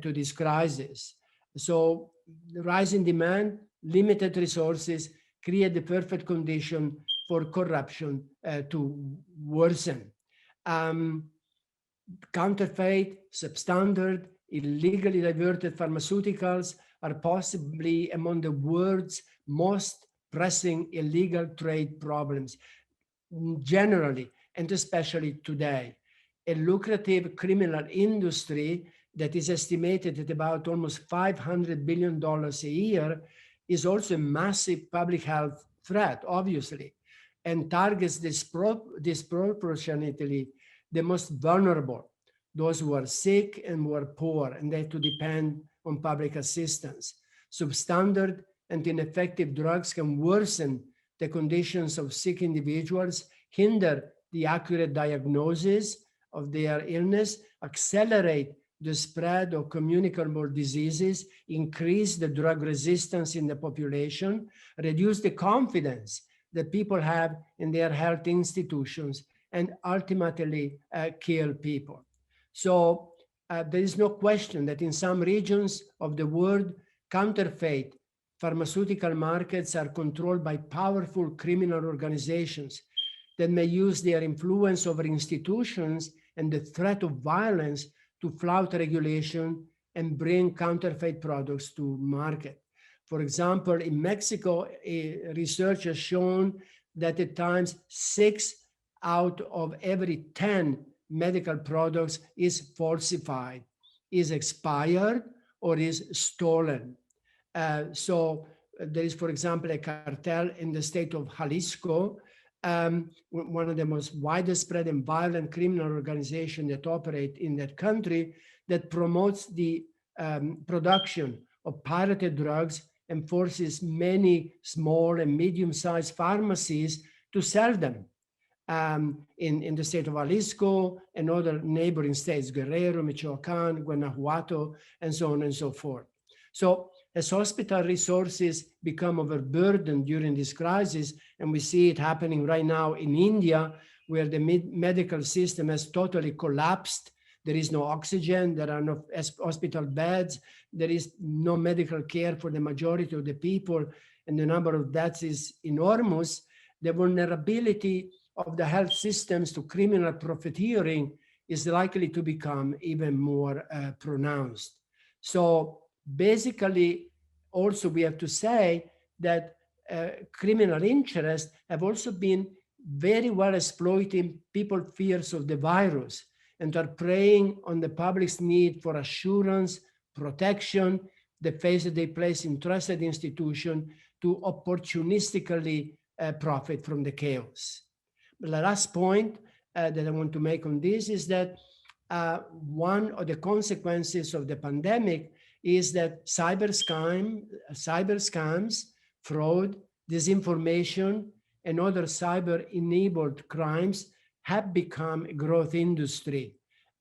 to this crisis. So the rise in demand, limited resources create the perfect condition for corruption to worsen. Counterfeit, substandard, illegally diverted pharmaceuticals are possibly among the world's most pressing illegal trade problems generally, and especially today. A lucrative criminal industry that is estimated at about almost $500 billion a year is also a massive public health threat, obviously, and targets disproportionately the most vulnerable, those who are sick and who are poor, and they have to depend on public assistance. Substandard and ineffective drugs can worsen the conditions of sick individuals, hinder the accurate diagnosis of their illness, accelerate the spread of communicable diseases, increase the drug resistance in the population, reduce the confidence that people have in their health institutions, and ultimately kill people. So there is no question that in some regions of the world, counterfeit pharmaceutical markets are controlled by powerful criminal organizations that may use their influence over institutions and the threat of violence to flout regulation and bring counterfeit products to market. For example, in Mexico, research has shown that at times 6 out of every 10 medical products is falsified, is expired, or is stolen. So there is, for example, a cartel in the state of Jalisco, one of the most widespread and violent criminal organizations that operate in that country, that promotes the production of pirated drugs and forces many small and medium-sized pharmacies to sell them. In the state of Jalisco and other neighboring states, Guerrero, Michoacan, Guanajuato, and so on and so forth. So as hospital resources become overburdened during this crisis, and we see it happening right now in India, where the medical system has totally collapsed. There is no oxygen, there are no hospital beds, there is no medical care for the majority of the people, and the number of deaths is enormous. The vulnerability of the health systems to criminal profiteering is likely to become even more pronounced. So basically, also we have to say that criminal interests have also been very well exploiting people's fears of the virus and are preying on the public's need for assurance, protection, the faith that they place in trusted institutions to opportunistically profit from the chaos. The last point, that I want to make on this is that one of the consequences of the pandemic is that cyber scams, fraud, disinformation, and other cyber-enabled crimes have become a growth industry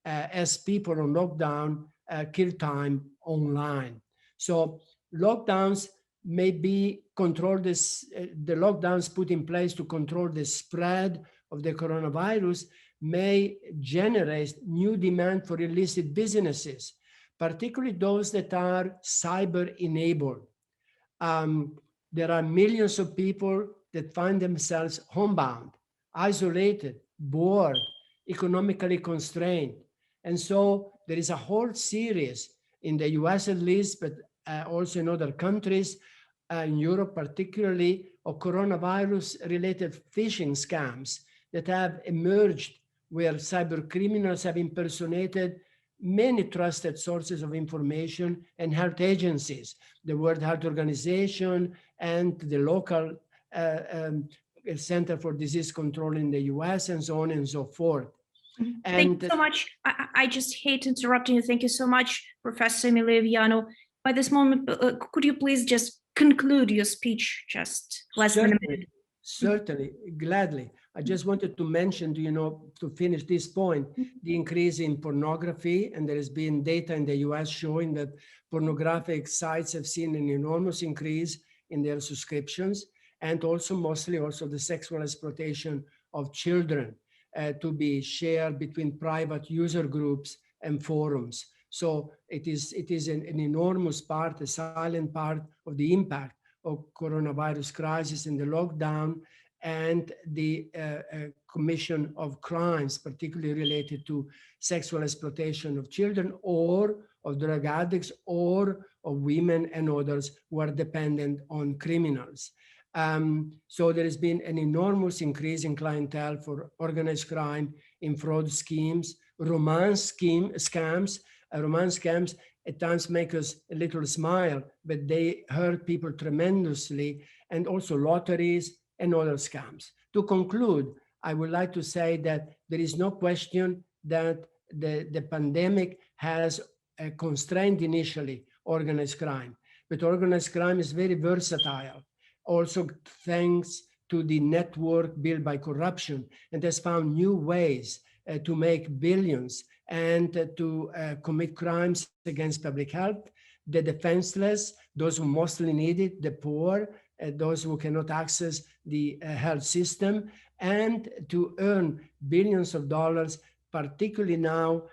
as people on lockdown kill time online. So lockdowns may be controlled, the lockdowns put in place to control the spread of the coronavirus may generate new demand for illicit businesses, particularly those that are cyber-enabled. There are millions of people that find themselves homebound, isolated, bored, economically constrained. And so there is a whole series in the US at least, but also in other countries, in Europe particularly, of coronavirus-related phishing scams that have emerged where cyber criminals have impersonated many trusted sources of information and health agencies, the World Health Organization and the local Center for Disease Control in the US and so on and so forth. Thank you so much. I just hate interrupting you. Thank you so much, Professor Emilio. By this moment, could you please just conclude your speech just less than a minute? Certainly, gladly. I just wanted to mention, to finish this point, the increase in pornography, and there has been data in the US showing that pornographic sites have seen an enormous increase in their subscriptions, and also mostly also the sexual exploitation of children to be shared between private user groups and forums. So it is an enormous part, a silent part of the impact of coronavirus crisis and the lockdown and the commission of crimes, particularly related to sexual exploitation of children or of drug addicts or of women and others who are dependent on criminals. So there has been an enormous increase in clientele for organized crime, in fraud schemes, romance scams. Romance scams at times make us a little smile, but they hurt people tremendously, and also lotteries and other scams. To conclude, I would like to say that there is no question that the pandemic has constrained initially organized crime, but organized crime is very versatile, also thanks to the network built by corruption, and has found new ways to make billions and to commit crimes against public health, the defenseless, those who mostly need it, the poor, those who cannot access the health system, and to earn billions of dollars, particularly now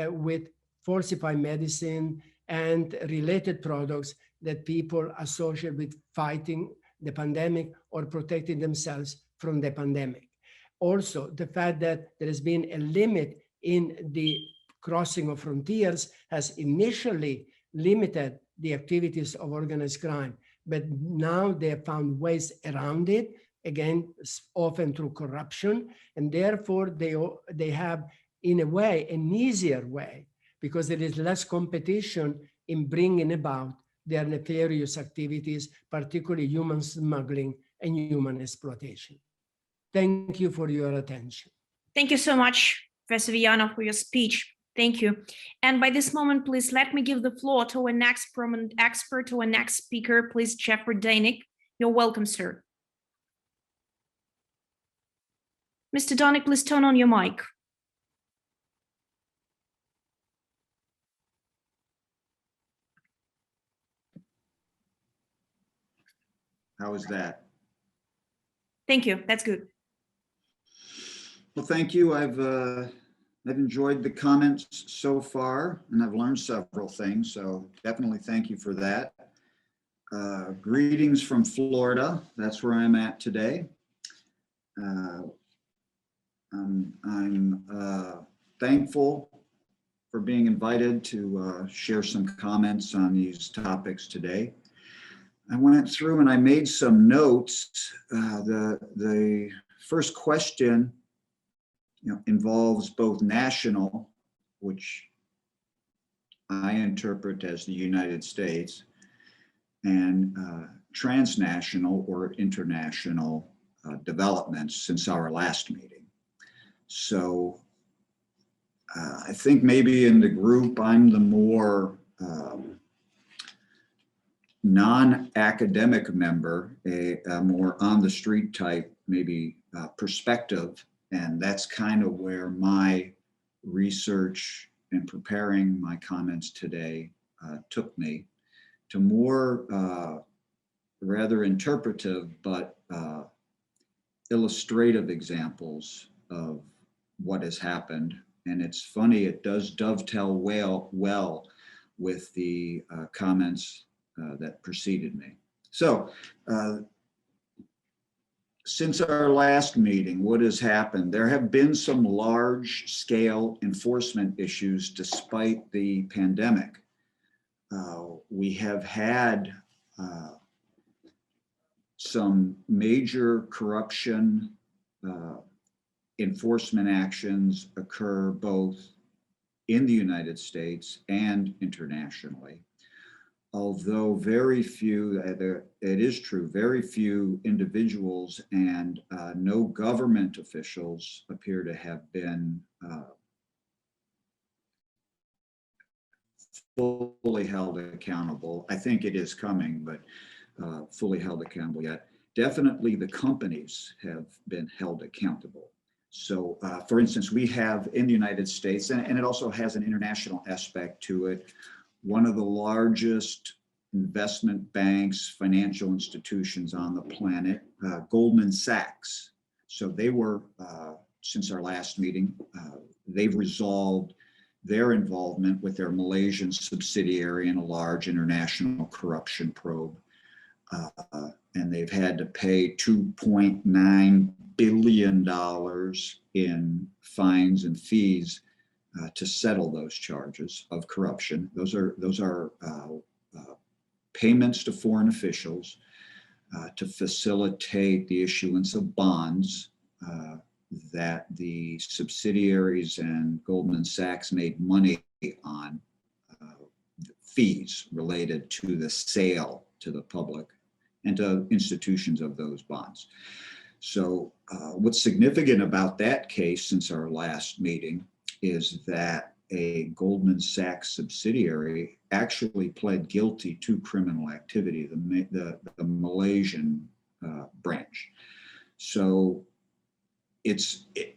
with falsified medicine and related products that people associate with fighting the pandemic or protecting themselves from the pandemic. Also, the fact that there has been a limit in the crossing of frontiers has initially limited the activities of organized crime, but now they have found ways around it, again, often through corruption, and therefore they have, in a way, an easier way, because there is less competition in bringing about their nefarious activities, particularly human smuggling and human exploitation. Thank you for your attention. Thank you so much, Professor Viano, for your speech. Thank you. And by this moment, please let me give the floor to our next prominent expert, to our next speaker, please, Jeffrey Danick. You're welcome, sir. Mr. Danick, please turn on your mic. How is that? Thank you. That's good. Well, thank you. I've enjoyed the comments so far, and I've learned several things, so definitely thank you for that. Greetings from Florida. That's where I'm at today. I'm thankful for being invited to share some comments on these topics today. I went through and I made some notes. The first question involves both national, which I interpret as the United States, and transnational or international developments since our last meeting. So I think maybe in the group, I'm the more non-academic member, a more on-the-street type, maybe perspective. And that's kind of where my research and preparing my comments today took me to more rather interpretive, but illustrative examples of what has happened. And it's funny, it does dovetail well with the comments that preceded me. So since our last meeting, what has happened? There have been some large scale enforcement issues despite the pandemic. We have had some major corruption enforcement actions occur both in the United States and internationally. Although very few, it is true, very few individuals and no government officials appear to have been fully held accountable. I think it is coming, but fully held accountable yet. Definitely the companies have been held accountable. So for instance, we have in the United States, and it also has an international aspect to it, one of the largest investment banks, financial institutions on the planet, Goldman Sachs. So they were, since our last meeting, they've resolved their involvement with their Malaysian subsidiary in a large international corruption probe. And they've had to pay $2.9 billion in fines and fees to settle those charges of corruption. Those are payments to foreign officials to facilitate the issuance of bonds that the subsidiaries and Goldman Sachs made money on, fees related to the sale to the public and to institutions of those bonds. So what's significant about that case since our last meeting is that a Goldman Sachs subsidiary actually pled guilty to criminal activity, the Malaysian branch. So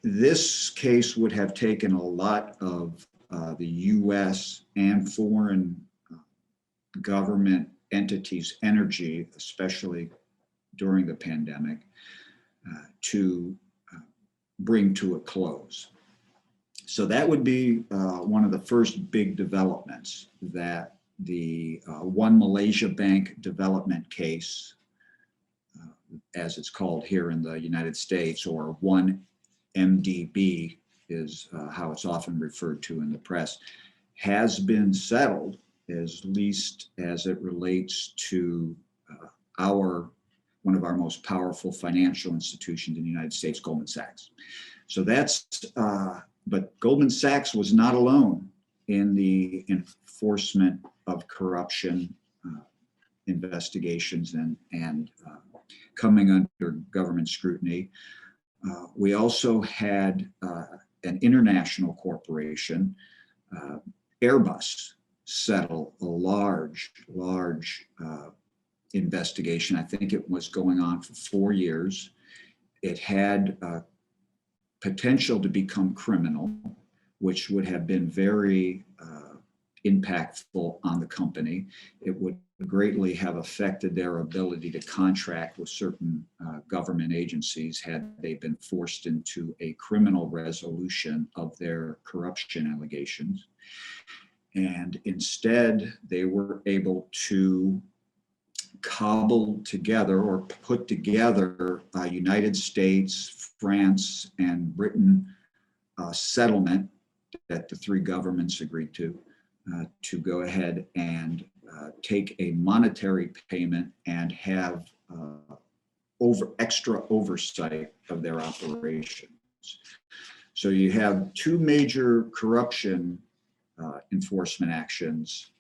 this case would have taken a lot of the US and foreign government entities' energy, especially during the pandemic, to bring to a close. So that would be one of the first big developments, that the One Malaysia Bank development case, as it's called here in the United States, or One MDB is how it's often referred to in the press, has been settled, at least as it relates to one of our most powerful financial institutions in the United States, Goldman Sachs. So that's, but Goldman Sachs was not alone in the enforcement of corruption investigations and coming under government scrutiny. We also had an international corporation, Airbus, settle a large investigation. I think it was going on for 4 years. It had potential to become criminal, which would have been very impactful on the company. It would greatly have affected their ability to contract with certain government agencies had they been forced into a criminal resolution of their corruption allegations. And instead, they were able to cobble together or put together United States, France, and Britain settlement that the three governments agreed to go ahead and take a monetary payment and have extra oversight of their operations. So you have two major corruption enforcement actions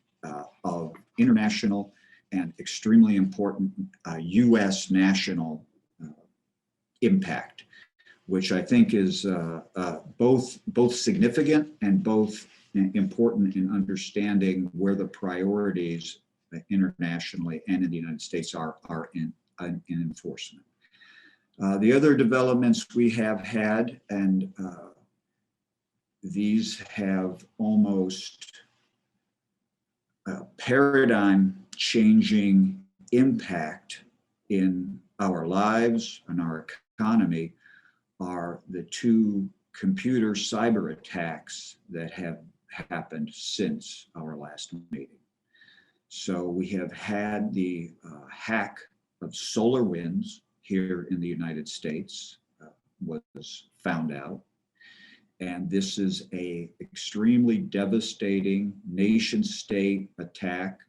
of international and extremely important US national impact. which I think is both significant and both important in understanding where the priorities internationally and in the United States are in enforcement. The other developments we have had, and these have almost paradigm changing impact in our lives and our economy, are the two computer cyber attacks that have happened since our last meeting. So we have had the hack of SolarWinds here in the United States, was found out. And this is a extremely devastating nation state attack.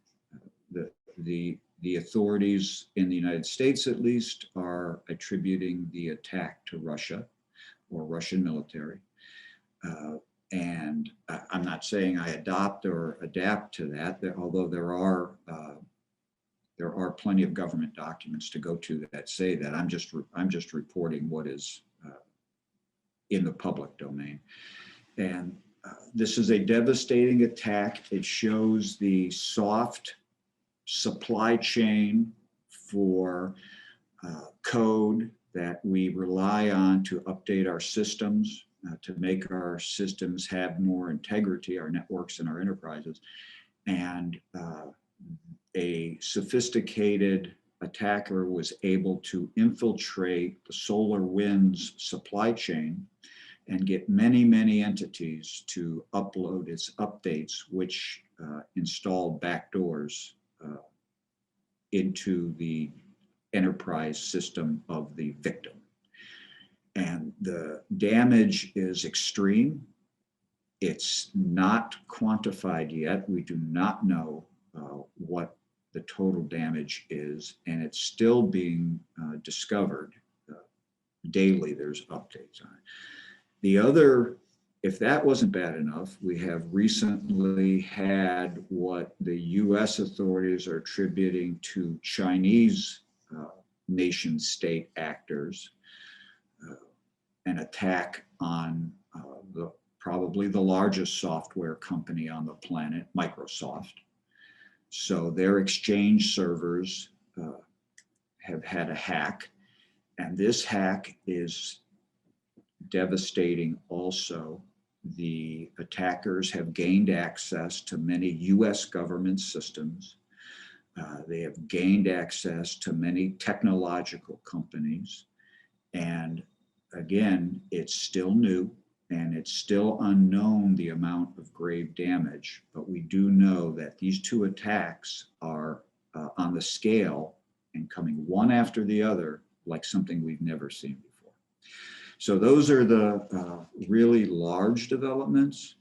The authorities in the United States, at least, are attributing the attack to Russia or Russian military. And I'm not saying I adopt or adapt to that, although there are plenty of government documents to go to that say that. I'm just reporting what is in the public domain. And this is a devastating attack. It shows the soft supply chain for code that we rely on to update our systems, to make our systems have more integrity, our networks and our enterprises. And a sophisticated attacker was able to infiltrate the SolarWinds supply chain and get many, many entities to upload its updates, which installed backdoors into the enterprise system of the victim. And the damage is extreme. It's not quantified yet. We do not know what the total damage is, and it's still being discovered. Daily, there's updates on it. The other, if that wasn't bad enough, we have recently had what the US authorities are attributing to Chinese nation state actors, an attack on probably the largest software company on the planet, Microsoft. So their Exchange servers have had a hack, and this hack is devastating also. The attackers have gained access to many US government systems. They have gained access to many technological companies. And again, it's still new and it's still unknown the amount of grave damage, but we do know that these two attacks are on the scale and coming one after the other like something we've never seen before. So those are the really large developments.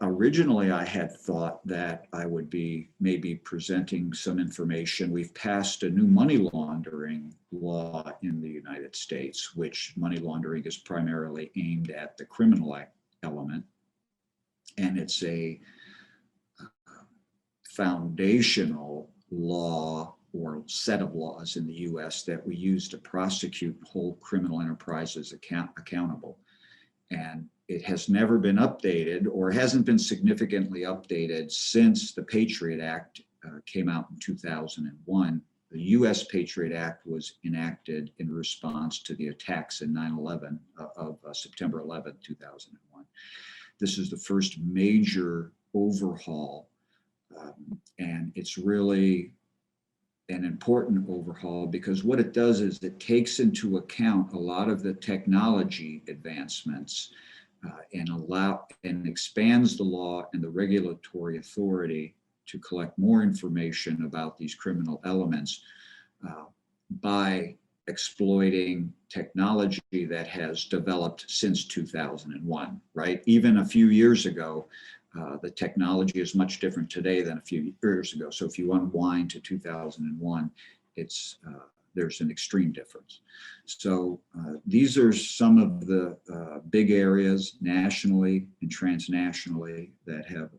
Originally, I had thought that I would be maybe presenting some information. We've passed a new money laundering law in the United States, which money laundering is primarily aimed at the criminal element. And it's a foundational law or set of laws in the US that we use to prosecute and hold criminal enterprises accountable. And it has never been updated or hasn't been significantly updated since the Patriot Act came out in 2001. The US Patriot Act was enacted in response to the attacks in 9/11 of September 11, 2001. This is the first major overhaul, and it's really an important overhaul because what it does is it takes into account a lot of the technology advancements and expands the law and the regulatory authority to collect more information about these criminal elements by exploiting technology that has developed since 2001, right? Even a few years ago, the technology is much different today than a few years ago. So if you unwind to 2001, there's an extreme difference. So these are some of the big areas nationally and transnationally that have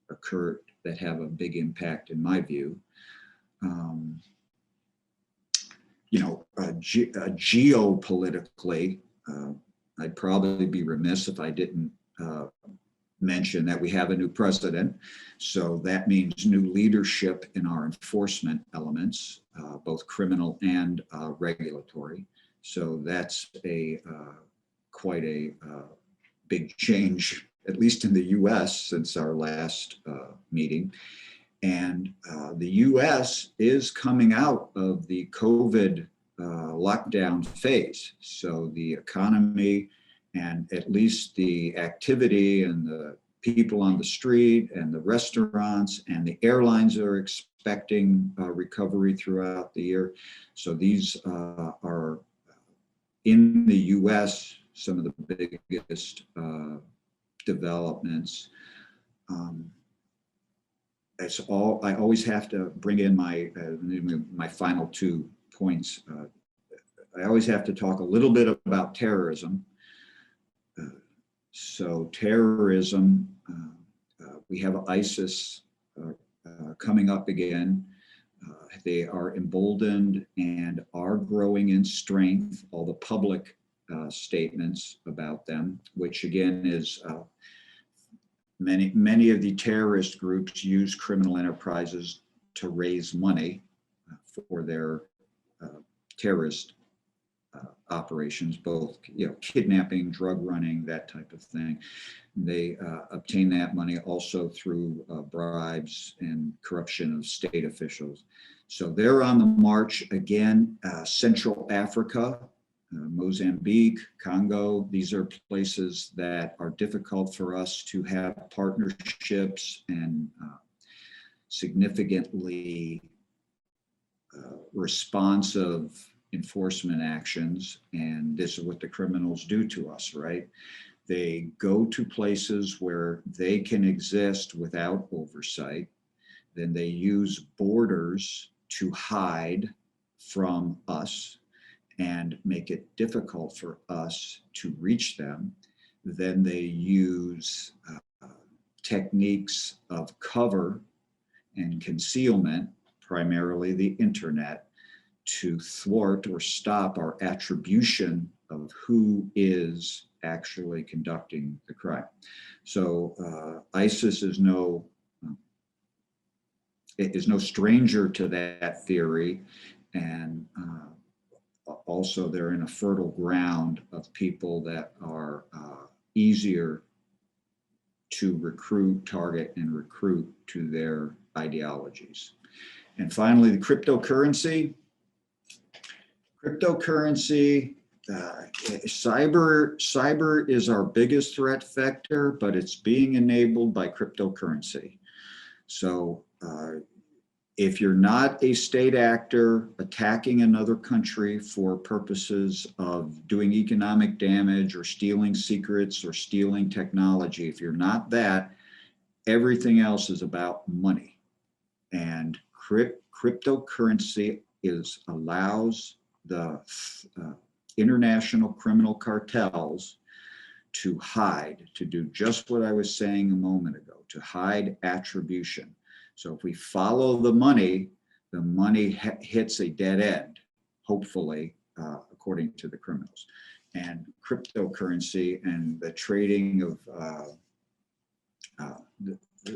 occurred that have a big impact in my view. geopolitically, I'd probably be remiss if I didn't mention that we have a new president. So that means new leadership in our enforcement elements, both criminal and regulatory. So that's quite a big change, at least in the US since our last meeting. And the US is coming out of the COVID lockdown phase. So the economy and at least the activity and the people on the street and the restaurants and the airlines are expecting recovery throughout the year. So these are in the US some of the biggest developments. It's all, I always have to bring in my final 2 points. I always have to talk a little bit about terrorism. So terrorism, we have ISIS coming up again. They are emboldened and are growing in strength, all the public statements about them, which again is many of the terrorist groups use criminal enterprises to raise money for their terrorist operations, both kidnapping, drug running, that type of thing. They obtain that money also through bribes and corruption of state officials. So they're on the march again. Central Africa, Mozambique, Congo, these are places that are difficult for us to have partnerships and significantly responsive enforcement actions. And this is what the criminals do to us, right? They go to places where they can exist without oversight. Then they use borders to hide from us and make it difficult for us to reach them. Then they use techniques of cover and concealment, primarily the internet, to thwart or stop our attribution of who is actually conducting the crime. So ISIS is no stranger to that theory, and also they're in a fertile ground of people that are easier to recruit, target, and recruit to their ideologies. And finally, the cryptocurrency. Cyber is our biggest threat vector, but it's being enabled by cryptocurrency. So if you're not a state actor attacking another country for purposes of doing economic damage or stealing secrets or stealing technology, if you're not that, everything else is about money. And cryptocurrency allows the international criminal cartels to hide, to do just what I was saying a moment ago, to hide attribution. So if we follow the money hits a dead end, hopefully, according to the criminals. And cryptocurrency and the trading of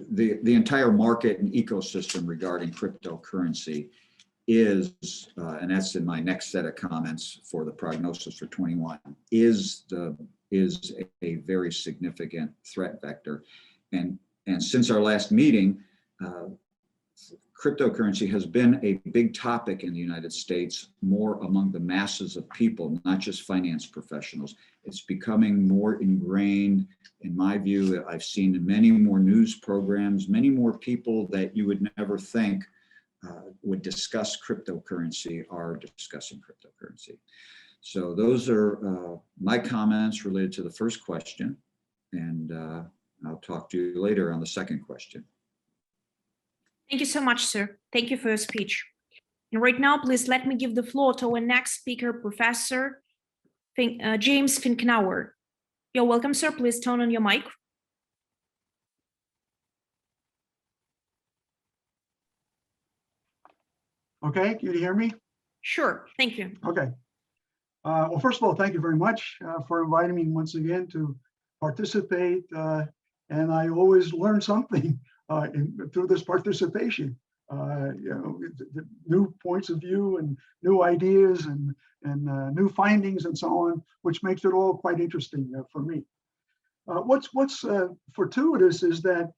the entire market and ecosystem regarding cryptocurrency is, and that's in my next set of comments for the prognosis for 21, is a very significant threat vector. And since our last meeting, cryptocurrency has been a big topic in the United States, more among the masses of people, not just finance professionals. It's becoming more ingrained, in my view. I've seen many more news programs, many more people that you would never think would discuss cryptocurrency are discussing cryptocurrency. So those are my comments related to the first question, and I'll talk to you later on the second question. Thank you so much, sir. Thank you for your speech. And right now, please let me give the floor to our next speaker, Professor James Finkenauer. You're welcome, sir. Please turn on your mic. Okay, can you hear me? Sure, thank you. Okay. Well, first of all, thank you very much for inviting me once again to participate. And I always learn something through this participation. New points of view and new ideas and new findings and so on, which makes it all quite interesting for me. What's fortuitous is that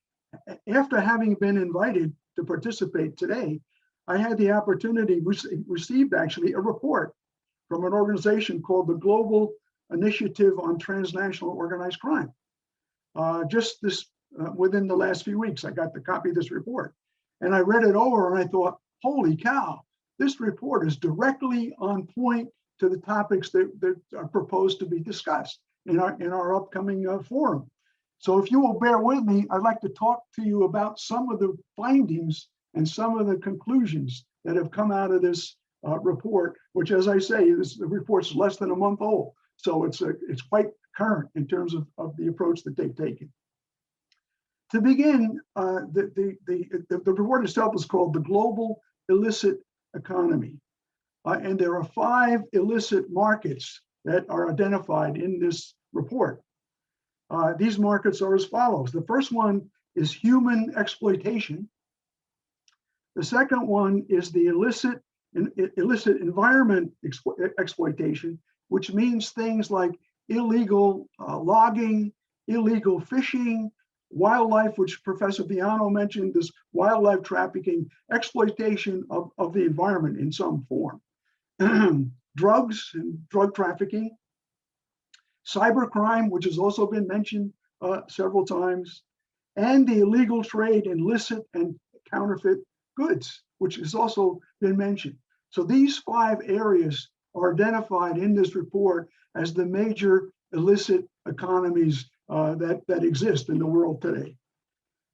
after having been invited to participate today, I had the opportunity, received actually a report from an organization called the Global Initiative on Transnational Organized Crime. Just this, within the last few weeks, I got the copy of this report. And I read it over and I thought, holy cow, this report is directly on point to the topics that are proposed to be discussed in our upcoming forum. So if you will bear with me, I'd like to talk to you about some of the findings and some of the conclusions that have come out of this report, which, as I say, the report's less than a month old. So it's quite current in terms of the approach that they've taken. To begin, the report itself is called the Global Illicit Economy. And there are 5 illicit markets that are identified in this report. These markets are as follows. The first one is human exploitation. The second one is the illicit environment exploitation, which means things like illegal logging, illegal fishing, wildlife, which Professor Viano mentioned, this wildlife trafficking, exploitation of the environment in some form. Drugs and drug trafficking, cybercrime, which has also been mentioned several times, and the illegal trade in illicit and counterfeit goods, which has also been mentioned. So these 5 areas are identified in this report as the major illicit economies that exist in the world today.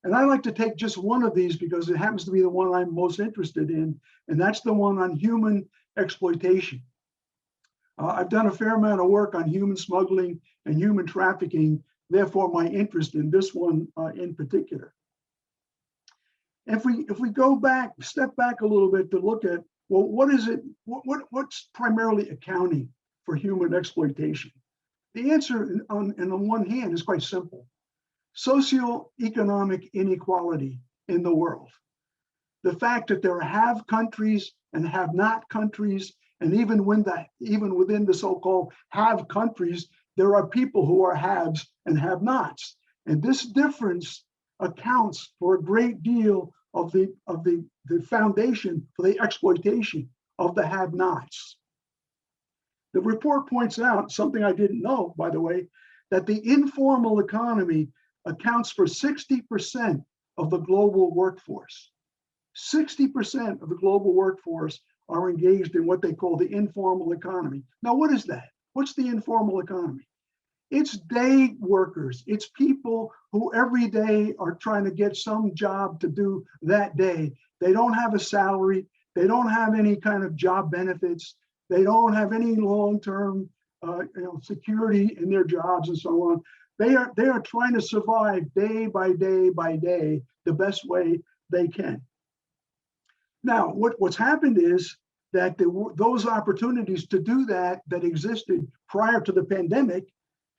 And I like to take just one of these because it happens to be the one I'm most interested in, and that's the one on human exploitation. I've done a fair amount of work on human smuggling and human trafficking, therefore my interest in this one in particular. If we go back, step back a little bit to look at, well, what is it, what's primarily accounting for human exploitation? The answer on the one hand is quite simple. Socioeconomic inequality in the world. The fact that there are have countries and have not countries, and even within the so-called have countries, there are people who are haves and have nots. And this difference accounts for a great deal of the foundation for the exploitation of the have nots. The report points out something I didn't know, by the way, that the informal economy accounts for 60% of the global workforce. 60% of the global workforce are engaged in what they call the informal economy. Now, what is that? What's the informal economy? It's day workers. It's people who every day are trying to get some job to do that day. They don't have a salary. They don't have any kind of job benefits. They don't have any long-term security in their jobs and so on. They are trying to survive day by day by day the best way they can. Now, what's happened is that those opportunities to do that existed prior to the pandemic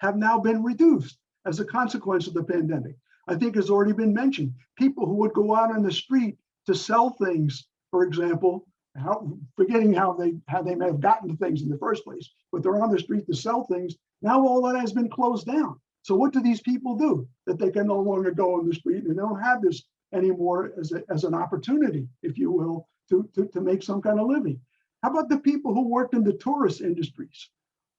have now been reduced as a consequence of the pandemic. I think has already been mentioned. People who would go out on the street to sell things, for example, forgetting how they may have gotten to things in the first place, but they're on the street to sell things. Now all that has been closed down. So what do these people do that they can no longer go on the street, and they don't have this anymore as an opportunity, if you will, to make some kind of living? How about the people who worked in the tourist industries?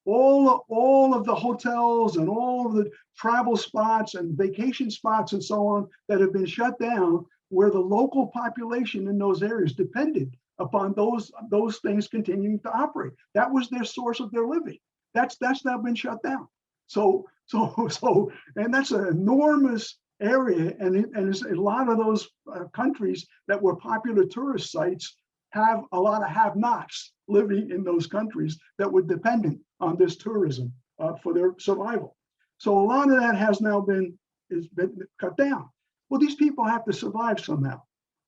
All of the hotels and all of the travel spots and vacation spots and so on that have been shut down, where the local population in those areas depended upon those things continuing to operate. That was their source of their living. That's now been shut down. So and that's an enormous area, and a lot of those countries that were popular tourist sites have a lot of have-nots living in those countries that were dependent on this tourism for their survival. So a lot of that has now been cut down. Well, these people have to survive somehow.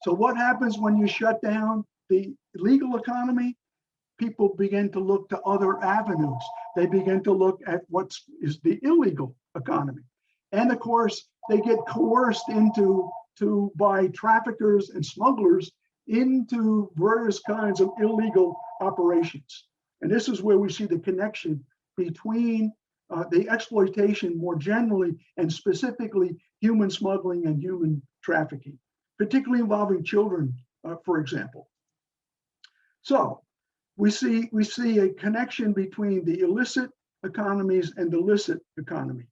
So what happens when you shut down the legal economy? people begin to look to other avenues. They begin to look at what is the illegal economy. And of course, they get coerced by traffickers and smugglers into various kinds of illegal operations. And this is where we see the connection between the exploitation more generally and specifically human smuggling and human trafficking, particularly involving children, for example. So we see a connection between the illicit economies and the licit economy.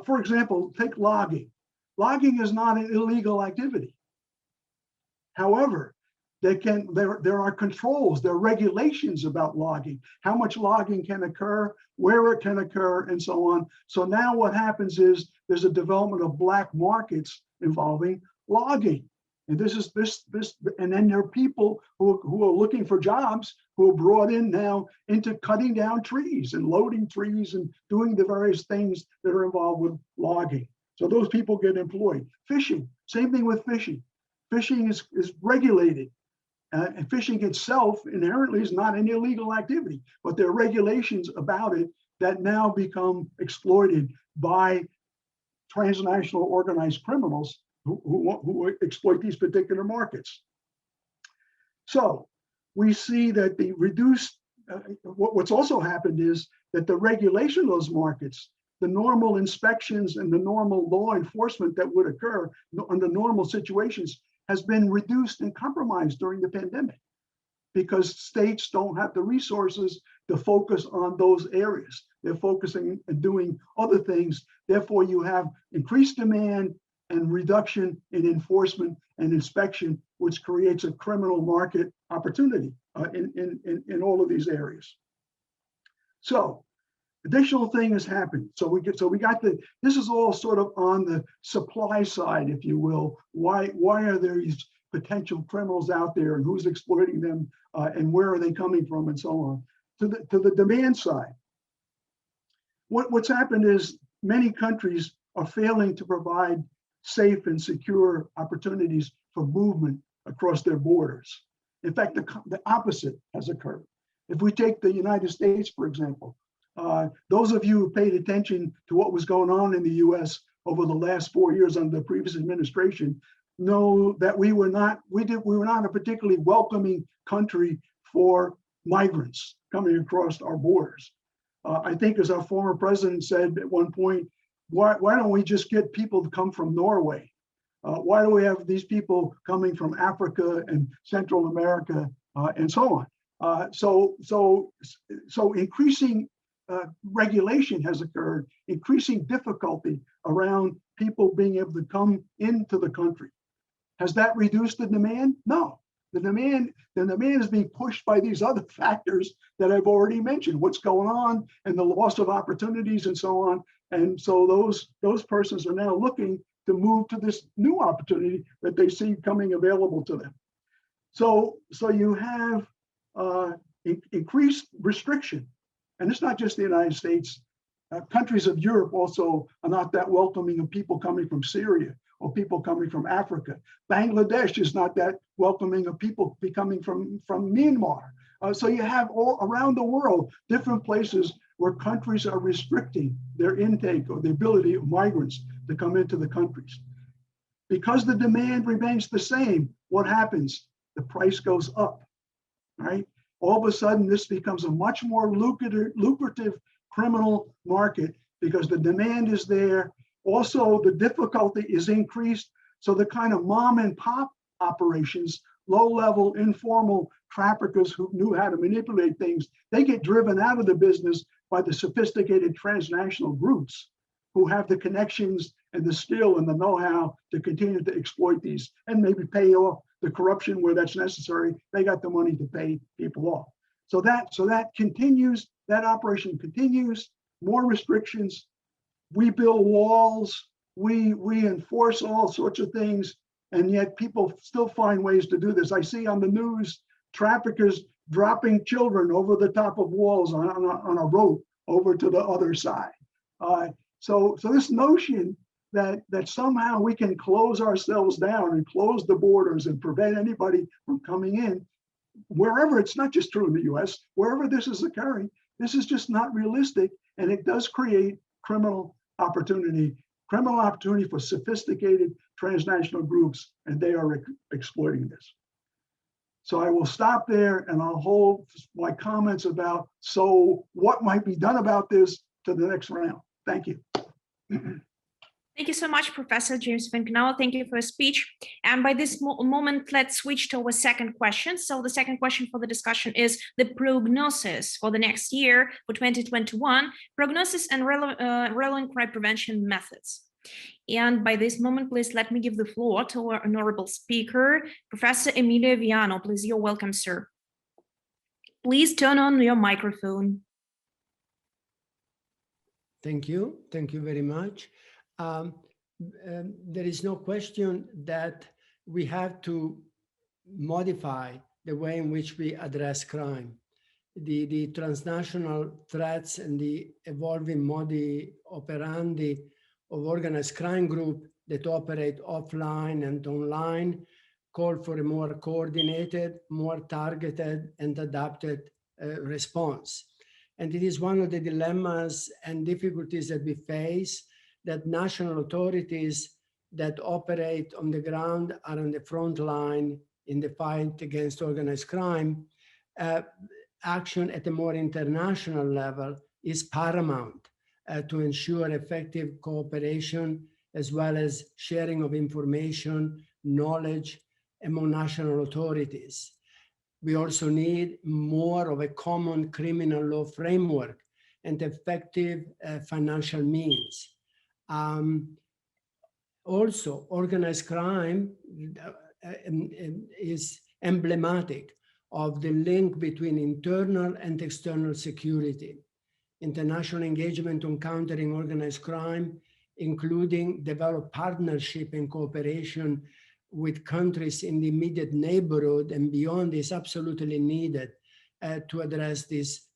For example, take logging. Logging is not an illegal activity. However, there are controls, there are regulations about logging, how much logging can occur, where it can occur, and so on. So now what happens is there's a development of black markets involving logging. And and then there are people who are looking for jobs who are brought in now into cutting down trees and loading trees and doing the various things that are involved with logging. So those people get employed. Fishing, same thing with fishing. Fishing is regulated. And fishing itself inherently is not an illegal activity, but there are regulations about it that now become exploited by transnational organized criminals who exploit these particular markets. So we see that the reduced, what's also happened is that the regulation of those markets, the normal inspections and the normal law enforcement that would occur under normal situations has been reduced and compromised during the pandemic because states don't have the resources to focus on those areas. They're focusing and doing other things. Therefore, you have increased demand and reduction in enforcement and inspection, which creates a criminal market opportunity in all of these areas. So, additional thing has happened. This is all sort of on the supply side, if you will. Why are there these potential criminals out there and who's exploiting them and where are they coming from and so on. To the demand side, what's happened is many countries are failing to provide safe and secure opportunities for movement across their borders. In fact, the opposite has occurred. If we take the United States, for example, those of you who paid attention to what was going on in the US over the last 4 years under the previous administration know that we were not a particularly welcoming country for migrants coming across our borders. I think as our former president said at one point, why don't we just get people to come from Norway? Why do we have these people coming from Africa and Central America and so on? So increasing regulation has occurred, increasing difficulty around people being able to come into the country. Has that reduced the demand? No. The demand is being pushed by these other factors that I've already mentioned, what's going on and the loss of opportunities and so on. And so those persons are now looking to move to this new opportunity that they see coming available to them. So you have increased restriction. And it's not just the United States. Countries of Europe also are not that welcoming of people coming from Syria or people coming from Africa. Bangladesh is not that welcoming of people coming from Myanmar. So you have all around the world, different places where countries are restricting their intake or the ability of migrants to come into the countries. Because the demand remains the same, what happens? The price goes up, right? All of a sudden, this becomes a much more lucrative criminal market because the demand is there. Also, the difficulty is increased. So the kind of mom and pop operations, low-level informal traffickers who knew how to manipulate things, they get driven out of the business by the sophisticated transnational groups who have the connections and the skill and the know-how to continue to exploit these and maybe pay off the corruption where that's necessary. They got the money to pay people off. So that continues, that operation continues, more restrictions. We build walls, we enforce all sorts of things, and yet people still find ways to do this. I see on the news, traffickers dropping children over the top of walls on a rope over to the other side. So this notion that somehow we can close ourselves down and close the borders and prevent anybody from coming in, wherever, it's not just true in the US, wherever this is occurring, this is just not realistic. And it does create criminal opportunity for sophisticated transnational groups, and they are exploiting this. So I will stop there and I'll hold my comments about, so what might be done about this, to the next round. Thank you. Thank you so much, Professor James Finkenauer. Thank you for your speech. And by this moment, let's switch to our second question. So the second question for the discussion is the prognosis for the next year, for 2021, prognosis and relevant crime prevention methods. And by this moment, please let me give the floor to our honorable speaker, Professor Emilio Viano. Please, you're welcome, sir. Please turn on your microphone. Thank you. Thank you very much. There is no question that we have to modify the way in which we address crime. The transnational threats and the evolving modi operandi of organized crime group that operate offline and online call for a more coordinated, more targeted and adapted response. And it is one of the dilemmas and difficulties that we face, that national authorities that operate on the ground are on the front line in the fight against organized crime. Action at a more international level is paramount to ensure effective cooperation as well as sharing of information, knowledge among national authorities. We also need more of a common criminal law framework and effective financial means. Also, organized crime is emblematic of the link between internal and external security. International engagement on countering organized crime, including develop partnership and cooperation with countries in the immediate neighborhood and beyond, is absolutely needed to address this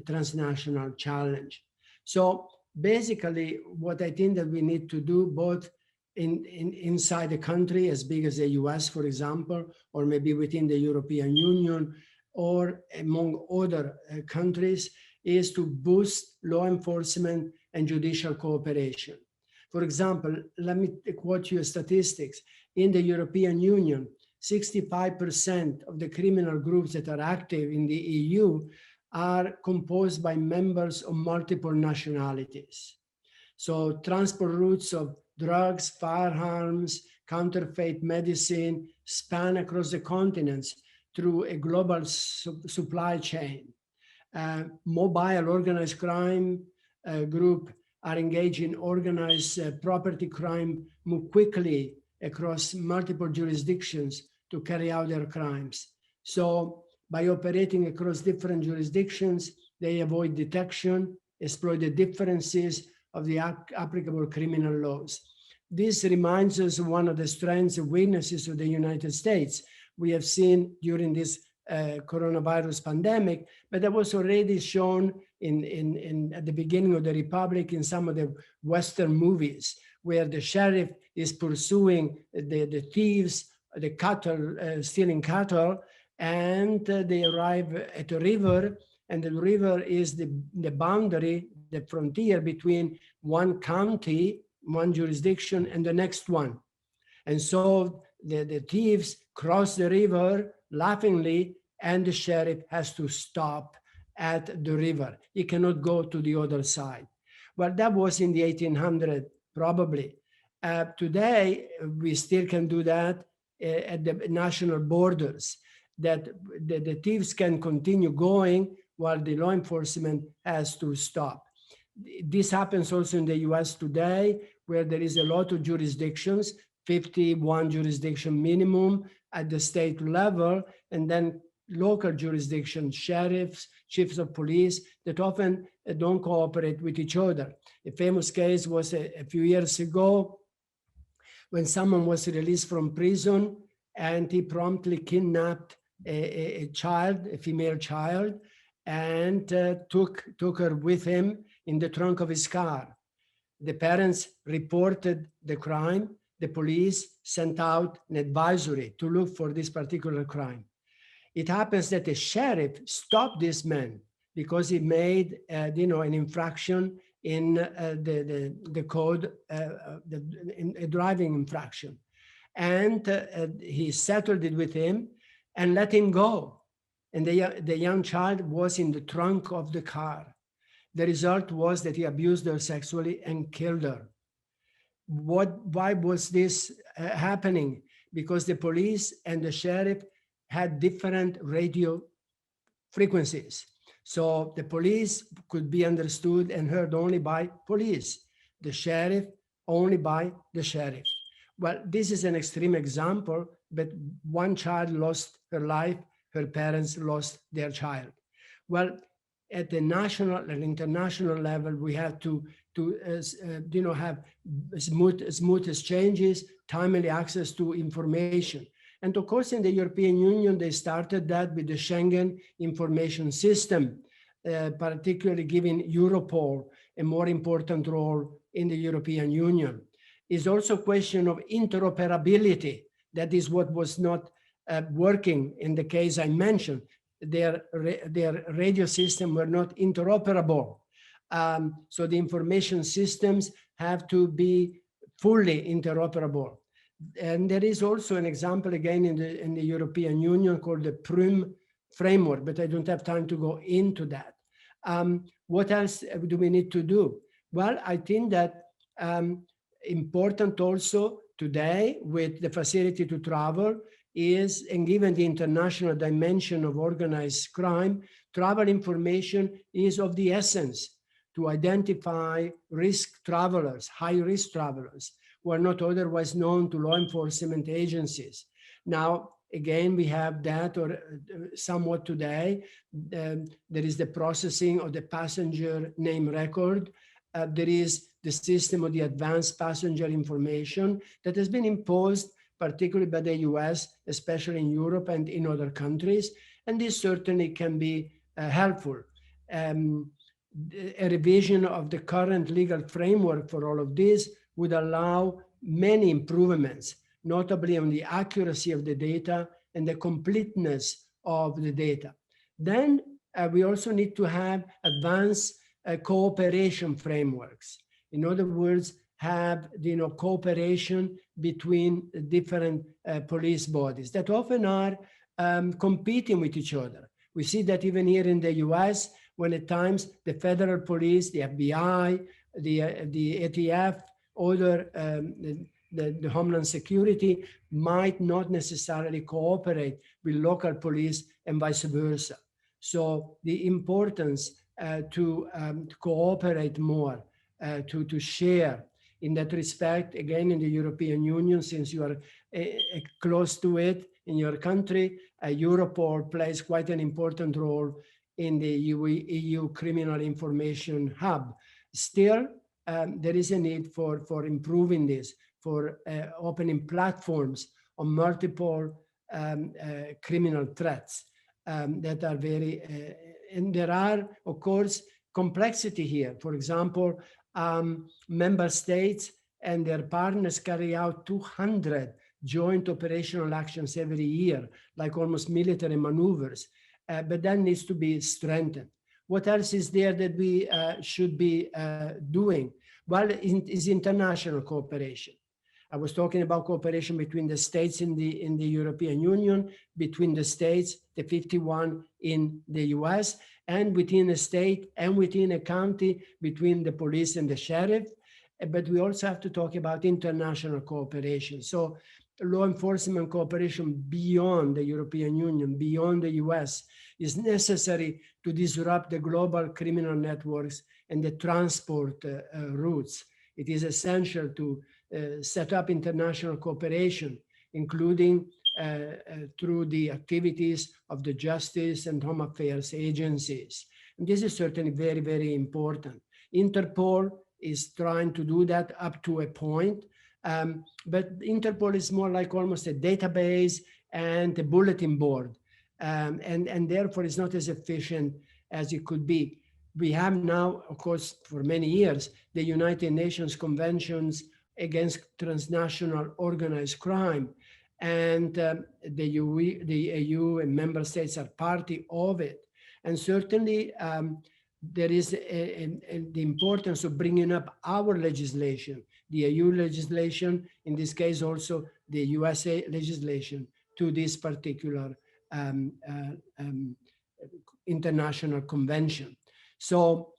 transnational challenge. So basically, what I think that we need to do, both inside the country, as big as the US, for example, or maybe within the European Union, or among other countries, is to boost law enforcement and judicial cooperation. For example, let me quote you statistics. In the European Union, 65% of the criminal groups that are active in the EU are composed by members of multiple nationalities. So transport routes of drugs, firearms, counterfeit medicine span across the continents through a global supply chain. Mobile organized crime group are engaged in organized property crime, move quickly across multiple jurisdictions to carry out their crimes. So by operating across different jurisdictions, they avoid detection, exploit the differences of the applicable criminal laws. This reminds us of one of the strengths and weaknesses of the United States. We have seen during this coronavirus pandemic, but that was already shown at the beginning of the Republic in some of the Western movies, where the sheriff is pursuing the thieves, the cattle, stealing cattle, and they arrive at a river, and the river is the boundary, the frontier between one county, one jurisdiction, and the next one. And so the thieves cross the river laughingly, and the sheriff has to stop at the river. He cannot go to the other side. Well, that was in the 1800s, probably. Today, we still can do that at the national borders, that the thieves can continue going while the law enforcement has to stop. This happens also in the US today, where there is a lot of jurisdictions, 51 jurisdiction minimum at the state level, and then local jurisdictions, sheriffs, chiefs of police, that often don't cooperate with each other. A famous case was a few years ago when someone was released from prison and he promptly kidnapped a child, a female child, and took her with him in the trunk of his car. The parents reported the crime. The police sent out an advisory to look for this particular crime. It happens that the sheriff stopped this man because he made, an infraction in the code, in a driving infraction. And he settled it with him and let him go. And the young child was in the trunk of the car. The result was that he abused her sexually and killed her. Why was this happening? Because the police and the sheriff had different radio frequencies. So the police could be understood and heard only by police, the sheriff only by the sheriff. Well, this is an extreme example, but one child lost her life, her parents lost their child. Well, at the national and international level, we have to have smooth exchanges, timely access to information. And of course, in the European Union, they started that with the Schengen information system, particularly giving Europol a more important role in the European Union. It's also a question of interoperability. That is what was not working in the case I mentioned. Their radio system were not interoperable. So the information systems have to be fully interoperable. And there is also an example again in the European Union called the PRIM framework, but I don't have time to go into that. What else do we need to do? Well, I think that important also today with the facility to travel is, and given the international dimension of organized crime, travel information is of the essence to identify risk travelers, high-risk travelers, who are not otherwise known to law enforcement agencies. Now, again, we have that, or somewhat today. There is the processing of the passenger name record. There is the system of the advanced passenger information that has been imposed, particularly by the US, especially in Europe and in other countries. And this certainly can be helpful. A revision of the current legal framework for all of this would allow many improvements, notably on the accuracy of the data and the completeness of the data. Then we also need to have advanced cooperation frameworks. In other words, have cooperation between different police bodies that often are competing with each other. We see that even here in the US, when at times the federal police, the FBI, the ATF, other the Homeland Security might not necessarily cooperate with local police and vice versa. So the importance to cooperate more, to share in that respect, again, in the European Union, since you are close to it in your country, Europol plays quite an important role in the EU Criminal Information Hub. Still, there is a need for improving this, for opening platforms on multiple criminal threats that are very, and there are, of course, complexity here. For example, member states and their partners carry out 200 joint operational actions every year, like almost military maneuvers, but that needs to be strengthened. What else is there that we should be doing? Well, is international cooperation. I was talking about cooperation between the states in the European Union, between the states, the 51 in the US, and within a state and within a county, between the police and the sheriff. But we also have to talk about international cooperation. So law enforcement cooperation beyond the European Union, beyond the US, is necessary to disrupt the global criminal networks and the transport routes. It is essential to set up international cooperation, including through the activities of the justice and home affairs agencies. And this is certainly very, very important. Interpol is trying to do that up to a point, but Interpol is more like almost a database and a bulletin board, and therefore it's not as efficient as it could be. We have now, of course, for many years, the United Nations Conventions against transnational organized crime. and the EU and member states are party of it. And certainly there is the importance of bringing up our legislation, the EU legislation, in this case also the USA legislation, to this particular international convention. So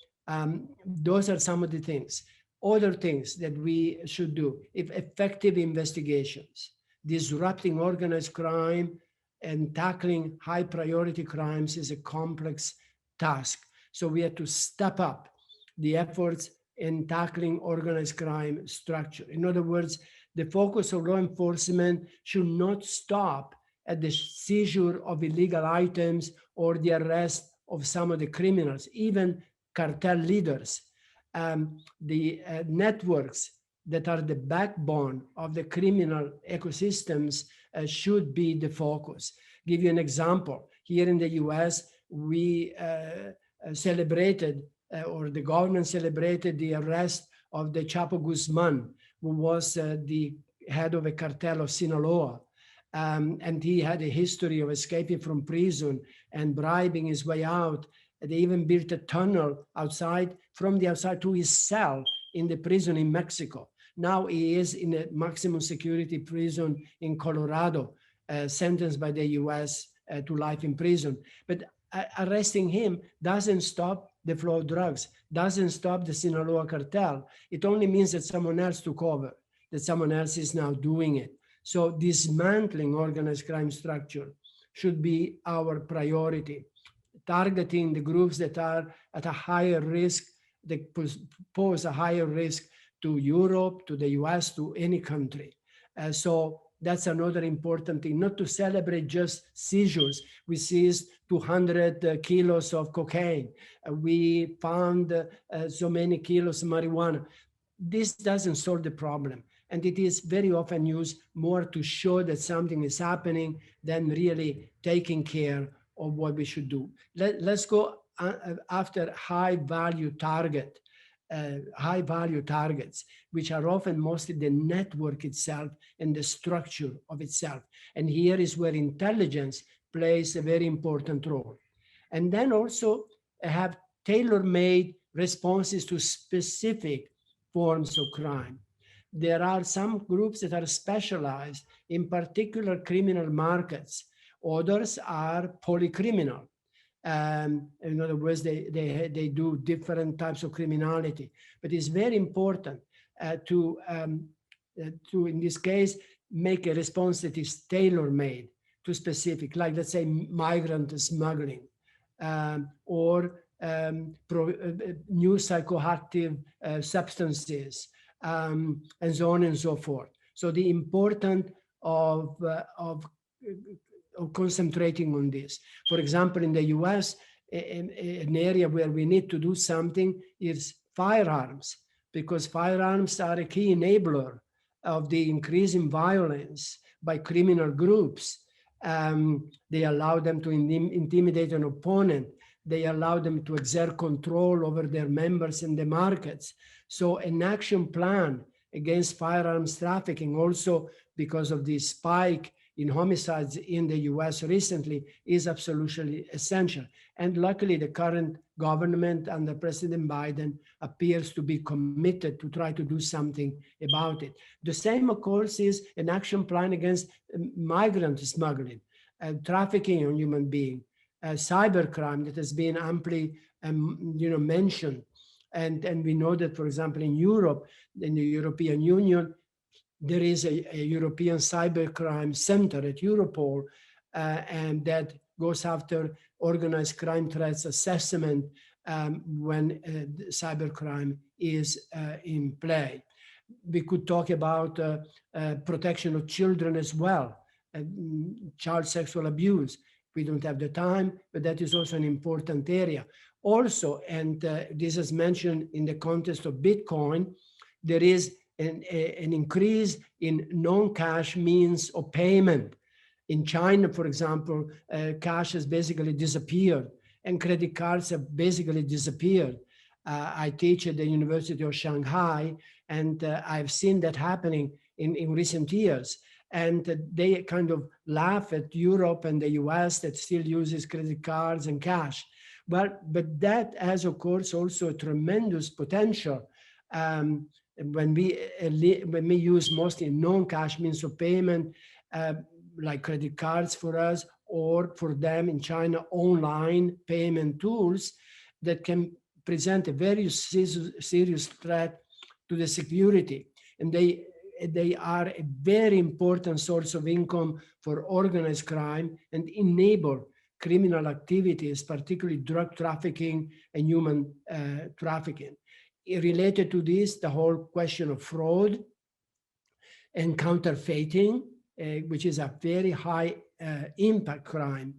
those are some of the things. Other things that we should do: if effective investigations, disrupting organized crime and tackling high priority crimes is a complex task. So we have to step up the efforts in tackling organized crime structure. In other words, the focus of law enforcement should not stop at the seizure of illegal items or the arrest of some of the criminals, even cartel leaders. The networks that are the backbone of the criminal ecosystems should be the focus. Give you an example. Here in the US, we celebrated, or the government celebrated, the arrest of the Chapo Guzman, who was the head of a cartel of Sinaloa. And he had a history of escaping from prison and bribing his way out. They even built a tunnel outside, from the outside to his cell in the prison in Mexico. Now he is in a maximum security prison in Colorado, sentenced by the US to life in prison. But arresting him doesn't stop the flow of drugs, doesn't stop the Sinaloa cartel. It only means that someone else took over, that someone else is now doing it. So dismantling organized crime structure should be our priority. Targeting the groups that are at a higher risk, that pose a higher risk to Europe, to the US, to any country. So that's another important thing, not to celebrate just seizures. We seized 200 kilos of cocaine. We found so many kilos of marijuana. This doesn't solve the problem. And it is very often used more to show that something is happening than really taking care of what we should do. Let's go after high-value targets, which are often mostly the network itself and the structure of itself. And here is where intelligence plays a very important role. And then also have tailor-made responses to specific forms of crime. There are some groups that are specialized in particular criminal markets. Others are polycriminal. In other words, they do different types of criminality. But it's very important to, in this case, make a response that is tailor-made to specific, like let's say migrant smuggling or new psychoactive substances, and so on and so forth. So the importance of concentrating on this. For example, in the US, an area where we need to do something is firearms, because firearms are a key enabler of the increasing violence by criminal groups. They allow them to intimidate an opponent. They allow them to exert control over their members in the markets. So an action plan against firearms trafficking, also because of the spike in homicides in the US recently, is absolutely essential. And luckily, the current government under President Biden appears to be committed to try to do something about it. The same, of course, is an action plan against migrant smuggling, trafficking of human beings, cybercrime that has been amply mentioned. And we know that, for example, in Europe, in the European Union, there is a European cybercrime center at Europol, and that goes after organized crime threats assessment when cybercrime is in play. We could talk about protection of children as well, child sexual abuse. We don't have the time, but that is also an important area. Also, and this is mentioned in the context of Bitcoin, there is an increase in non-cash means of payment. In China, for example, cash has basically disappeared and credit cards have basically disappeared. I teach at the University of Shanghai, and I've seen that happening in recent years. And they kind of laugh at Europe and the US that still uses credit cards and cash. Well, but that has, of course, also a tremendous potential when we use mostly non-cash means of payment, like credit cards for us, or for them in China, online payment tools that can present a very serious threat to the security. And they are a very important source of income for organized crime and enable criminal activities, particularly drug trafficking and human trafficking. Related to this, the whole question of fraud and counterfeiting, which is a very high impact crime.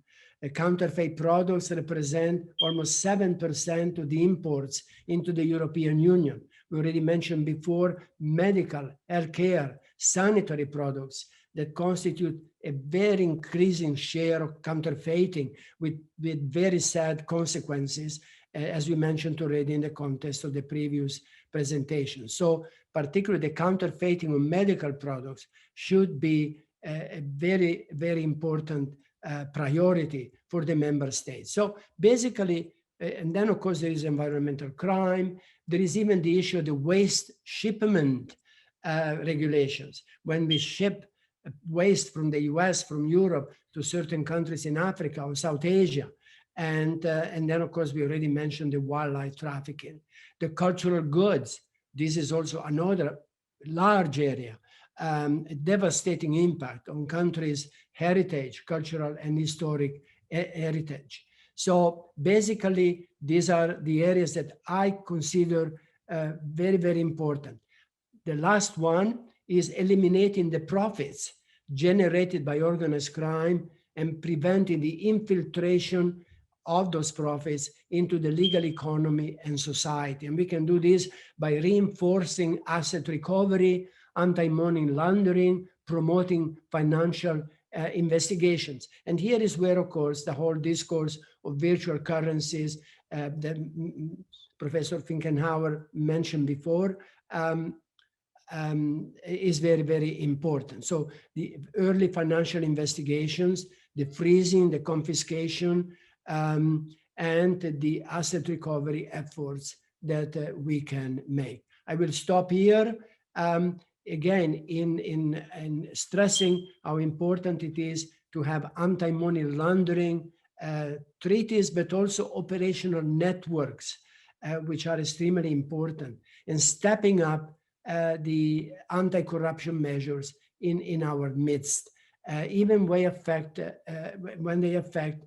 Counterfeit products represent almost 7% of the imports into the European Union. We already mentioned before medical, healthcare, sanitary products that constitute a very increasing share of counterfeiting with very sad consequences, as we mentioned already in the context of the previous presentation. So particularly the counterfeiting of medical products should be a very, very important priority for the member states. So basically, and then of course there is environmental crime. There is even the issue of the waste shipment regulations. When we ship waste from the US, from Europe to certain countries in Africa or South Asia. And then of course we already mentioned the wildlife trafficking. The cultural goods, this is also another large area, a devastating impact on countries' heritage, cultural and historic heritage. So basically, these are the areas that I consider very, very important. The last one is eliminating the profits generated by organized crime and preventing the infiltration of those profits into the legal economy and society. And we can do this by reinforcing asset recovery, anti-money laundering, promoting financial investigations. And here is where, of course, the whole discourse of virtual currencies that Professor Finkenauer mentioned before is very, very important. So the early financial investigations, the freezing, the confiscation, and the asset recovery efforts that we can make. I will stop here. Again, in stressing how important it is to have anti-money laundering treaties, but also operational networks, which are extremely important, and stepping up the anti-corruption measures in our midst, even when they affect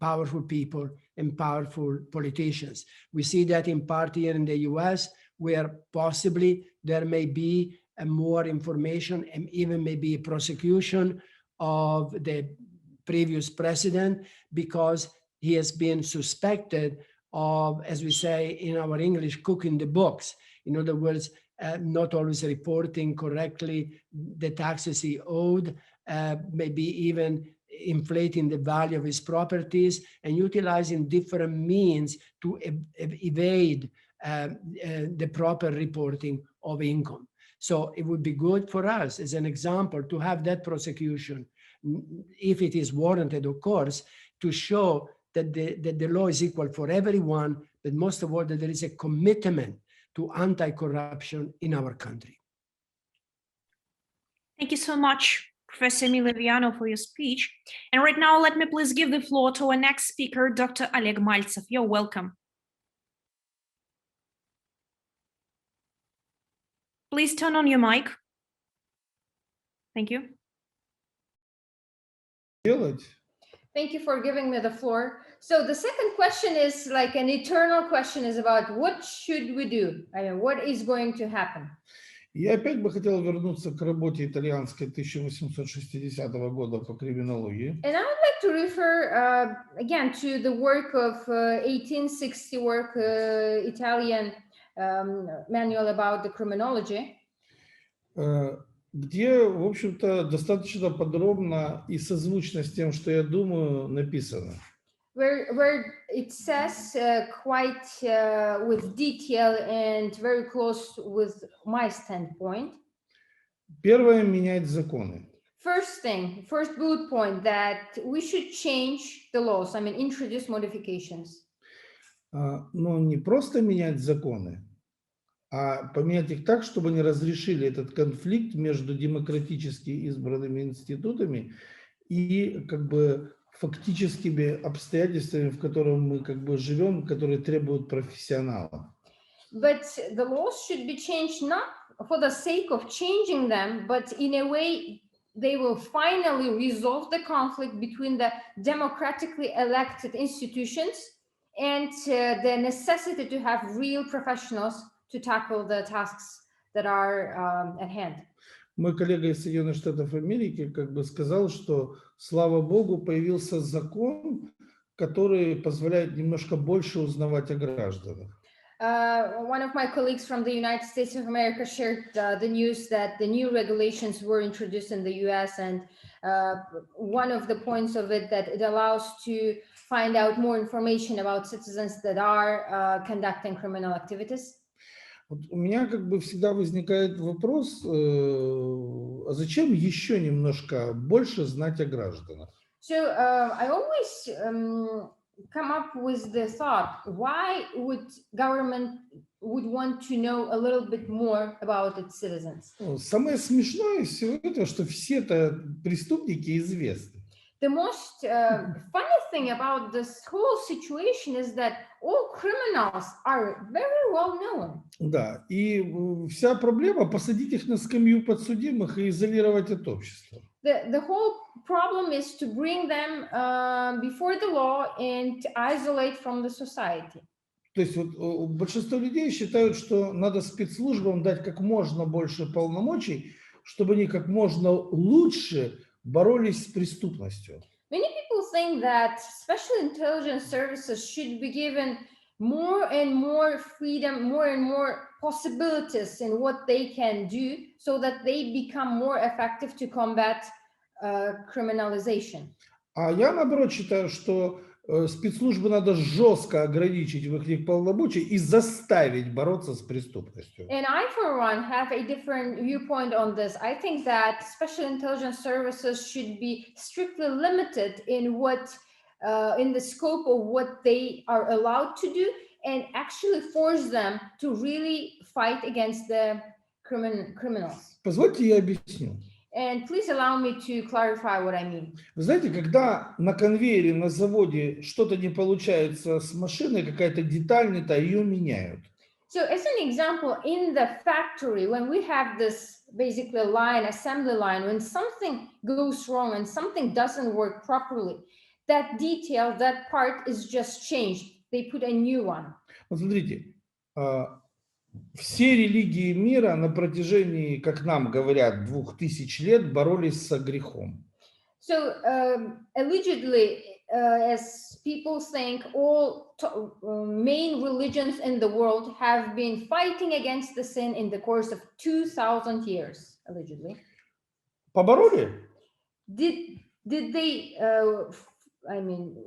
powerful people and powerful politicians. We see that in part here in the US, where possibly there may be more information and even maybe a prosecution of the previous president because he has been suspected of, as we say in our English, cooking the books. In other words, not always reporting correctly the taxes he owed, maybe even inflating the value of his properties and utilizing different means to evade the proper reporting of income. So it would be good for us, as an example, to have that prosecution, if it is warranted, of course, to show that the law is equal for everyone, but most of all, that there is a commitment to anti-corruption in our country. Thank you so much, Professor Emiliano, for your speech. And right now, let me please give the floor to our next speaker, Dr. Oleg Maltsev. You're welcome. Please turn on your mic. Thank you. Thank you for giving me the floor. So the second question is like an eternal question, is about what should we do? I mean, what is going to happen? Я опять бы хотел вернуться к работе итальянской 1860 года по криминологии. And I would like to refer again to the work of 1860 work, Italian manual about the criminology. Где, в общем-то, достаточно подробно и созвучно с тем, что я думаю, написано. Where it says quite with detail and very close with my standpoint. Первое — менять законы. First bullet point, that we should change the laws. I mean, introduce modifications. Но не просто менять законы, а поменять их так, чтобы они разрешили этот конфликт между демократически избранными институтами и как бы фактическими обстоятельствами, в которых мы как бы живем, которые требуют профессионала. But the laws should be changed not for the sake of changing them, but in a way they will finally resolve the conflict between the democratically elected institutions and the necessity to have real professionals to tackle the tasks that are at hand. Мой коллега из Соединенных Штатов Америки как бы сказал, что, слава богу, появился закон, который позволяет немножко больше узнавать о гражданах. One of my colleagues from the United States of America shared the news that the new regulations were introduced in the US, and one of the points of it that it allows to find out more information about citizens that are conducting criminal activities. Вот у меня как бы всегда возникает вопрос, а зачем еще немножко больше знать о гражданах? So I always come up with the thought, why would government would want to know a little bit more about its citizens? Самое смешное из всего этого, что все-то преступники известны. The most funny thing about this whole situation is that all criminals are very well known. Да, и вся проблема — посадить их на скамью подсудимых и изолировать от общества. The whole problem is to bring them before the law and isolate from the society. То есть вот большинство людей считают, что надо спецслужбам дать как можно больше полномочий, чтобы они как можно лучше боролись с преступностью. Many people think that special intelligence services should be given more and more freedom, more and more possibilities in what they can do, so that they become more effective to combat criminalization. А я, наоборот, считаю, что спецслужбы надо жестко ограничить в их полномочиях и заставить бороться с преступностью. And I, for one, have a different viewpoint on this. I think that special intelligence services should be strictly limited in in the scope of what they are allowed to do, and actually force them to really fight against the criminals. Позвольте я объясню. And please allow me to clarify what I mean. Вы знаете, когда на конвейере на заводе что-то не получается с машиной, какая-то деталь не та, ее меняют. So as an example, in the factory, when we have this basically assembly line, when something goes wrong and something doesn't work properly, that detail, that part is just changed. They put a new one. Вот смотрите, все религии мира на протяжении, как нам говорят, 2000 лет боролись со грехом. So allegedly, as people think, all main religions in the world have been fighting against the sin in the course of 2000 years, allegedly. Побороли? Did they,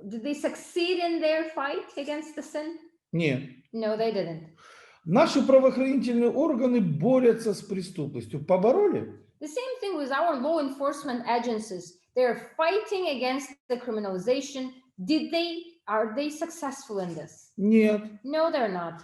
did they succeed in their fight against the sin? Нет. No, they didn't. Наши правоохранительные органы борются с преступностью. Побороли? The same thing with our law enforcement agencies. They're fighting against the criminalization. Are they successful in this? Нет. No, they're not.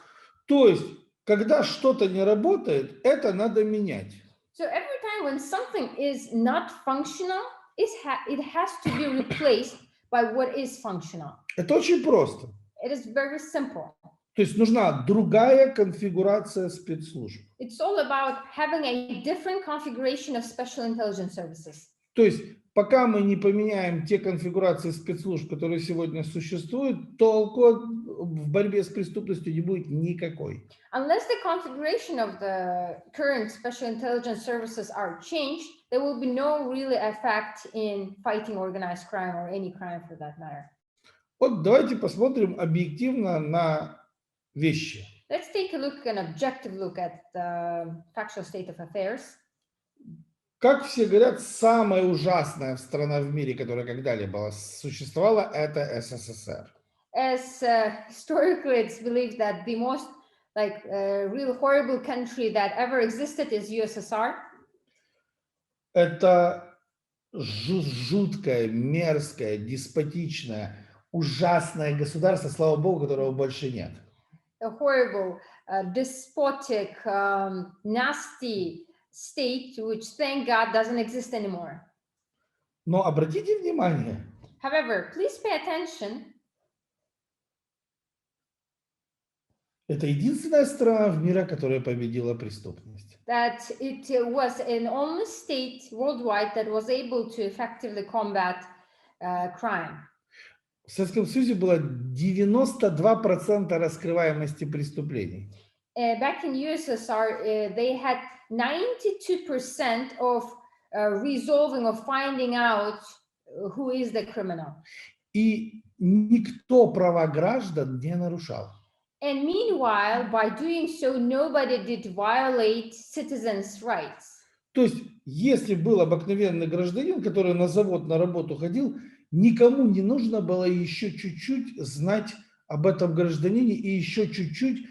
То есть, когда что-то не работает, это надо менять. So every time when something is not functional, it has to be replaced by what is functional. Это очень просто. It is very simple. То есть нужна другая конфигурация спецслужб. It's all about having a different configuration of special intelligence services. То есть пока мы не поменяем те конфигурации спецслужб, которые сегодня существуют, толку в борьбе с преступностью не будет никакой. Unless the configuration of the current special intelligence services are changed, there will be no really effect in fighting organized crime or any crime for that matter. Вот давайте посмотрим объективно на вещи. Let's take an objective look at the factual state of affairs. Как все говорят, самая ужасная страна в мире, которая когда-либо существовала, это СССР. As historically, it's believed that the most real horrible country that ever existed is USSR. Это жуткое, мерзкое, деспотичное, ужасное государство, слава богу, которого больше нет. A horrible, despotic, nasty state, which thank God doesn't exist anymore. Но обратите внимание, However, please pay attention. это единственная страна в мире, которая победила преступность. That it was an only state worldwide that was able to effectively combat crime. В Советском Союзе было 92% раскрываемости преступлений. Back in USSR, they had 92% of resolving or finding out who is the criminal. И никто права граждан не нарушал. And meanwhile, by doing so, nobody did violate citizens' rights. То есть, если был обыкновенный гражданин, который на завод, на работу ходил, никому не нужно было еще чуть-чуть знать об этом гражданине и еще чуть-чуть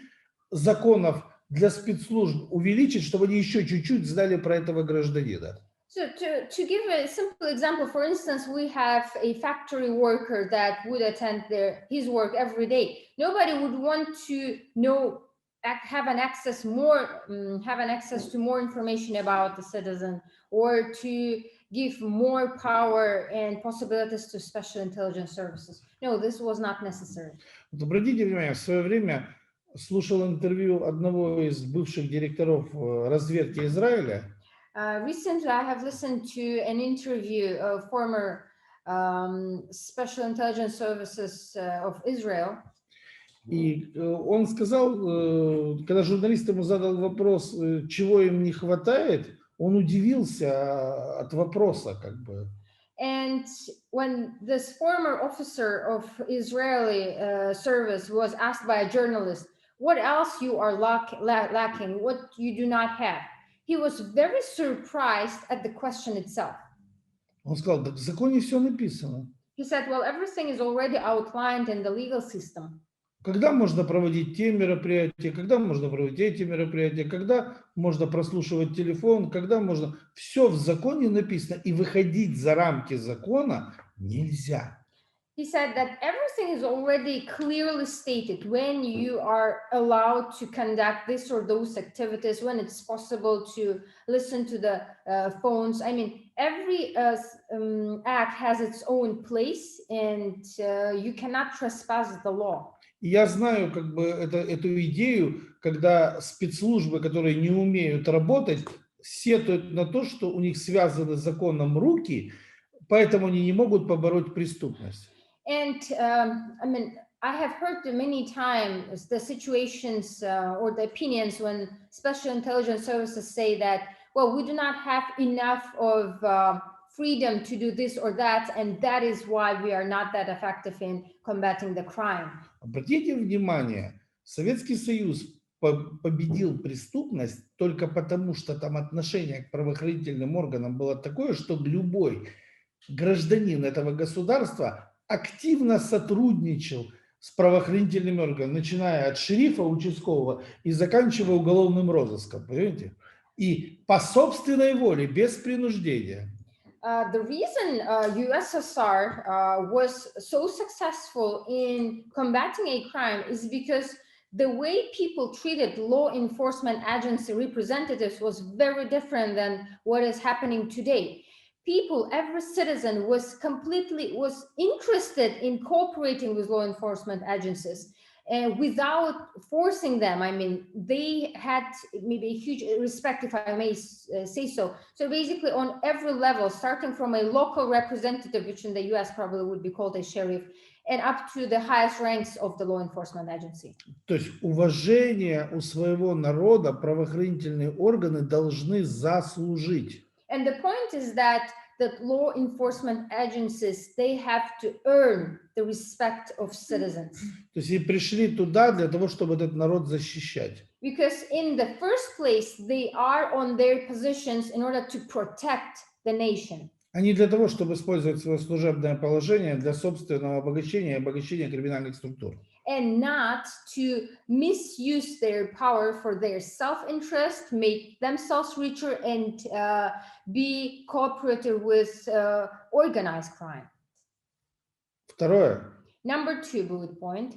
законов для спецслужб увеличить, чтобы они еще чуть-чуть знали про этого гражданина. So to give a simple example, for instance, we have a factory worker that would attend his work every day. Nobody would want to have an access to more information about the citizen, or to give more power and possibilities to special intelligence services. No, this was not necessary. Вот обратите внимание, в свое время слушал интервью одного из бывших директоров разведки Израиля. Recently, I have listened to an interview of former special intelligence services of Israel. И он сказал, когда журналист ему задал вопрос, чего им не хватает, он удивился от вопроса, как бы. And when this former officer of Israeli service was asked by a journalist, what else you are lacking, what you do not have, he was very surprised at the question itself. Он сказал, да в законе все написано. He said, well, everything is already outlined in the legal system. Когда можно проводить те мероприятия, когда можно проводить эти мероприятия, когда можно прослушивать телефон, когда можно... Все в законе написано, и выходить за рамки закона нельзя. He said that everything is already clearly stated when you are allowed to conduct this or those activities, when it's possible to listen to the phones. I mean, every act has its own place, and you cannot trespass the law. Я знаю как бы эту идею, когда спецслужбы, которые не умеют работать, сетуют на то, что у них связаны законом руки, поэтому они не могут побороть преступность. And I mean, I have heard many times the situations or the opinions when special intelligence services say that, well, we do not have enough of freedom to do this or that, and that is why we are not that effective in combating the crime. Обратите внимание, Советский Союз победил преступность только потому, что там отношение к правоохранительным органам было такое, что любой гражданин этого государства активно сотрудничал с правоохранительными органами, начиная от шерифа участкового и заканчивая уголовным розыском, понимаете? И по собственной воле, без принуждения. The reason USSR was so successful in combating a crime is because the way people treated law enforcement agency representatives was very different than what is happening today. People, every citizen was interested in cooperating with law enforcement agencies. Without forcing them. I mean, they had maybe a huge respect, if I may say so. So basically on every level, starting from a local representative, which in the US probably would be called a sheriff, and up to the highest ranks of the law enforcement agency. То есть уважение у своего народа правоохранительные органы должны заслужить. And the point is that law enforcement agencies, they have to earn the respect of citizens. То есть и пришли туда для того, чтобы этот народ защищать. Because in the first place, they are on their positions in order to protect the nation. а не для того, чтобы использовать свое служебное положение для собственного обогащения и обогащения криминальных структур. And not to misuse their power for their self-interest, make themselves richer, and be cooperative with organized crime. Wторое. Number 2 bullet point.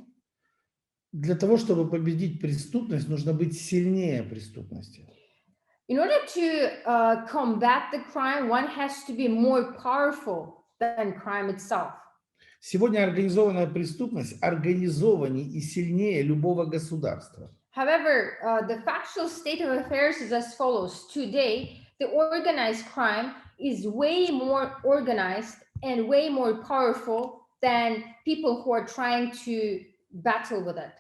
Для того, чтобы победить преступность, нужно быть сильнее преступности. In order to combat the crime, one has to be more powerful than crime itself. Сегодня организованная преступность организованнее и сильнее любого государства. However, the factual state of affairs is as follows. Today, the organized crime is way more organized and way more powerful than people who are trying to battle with it.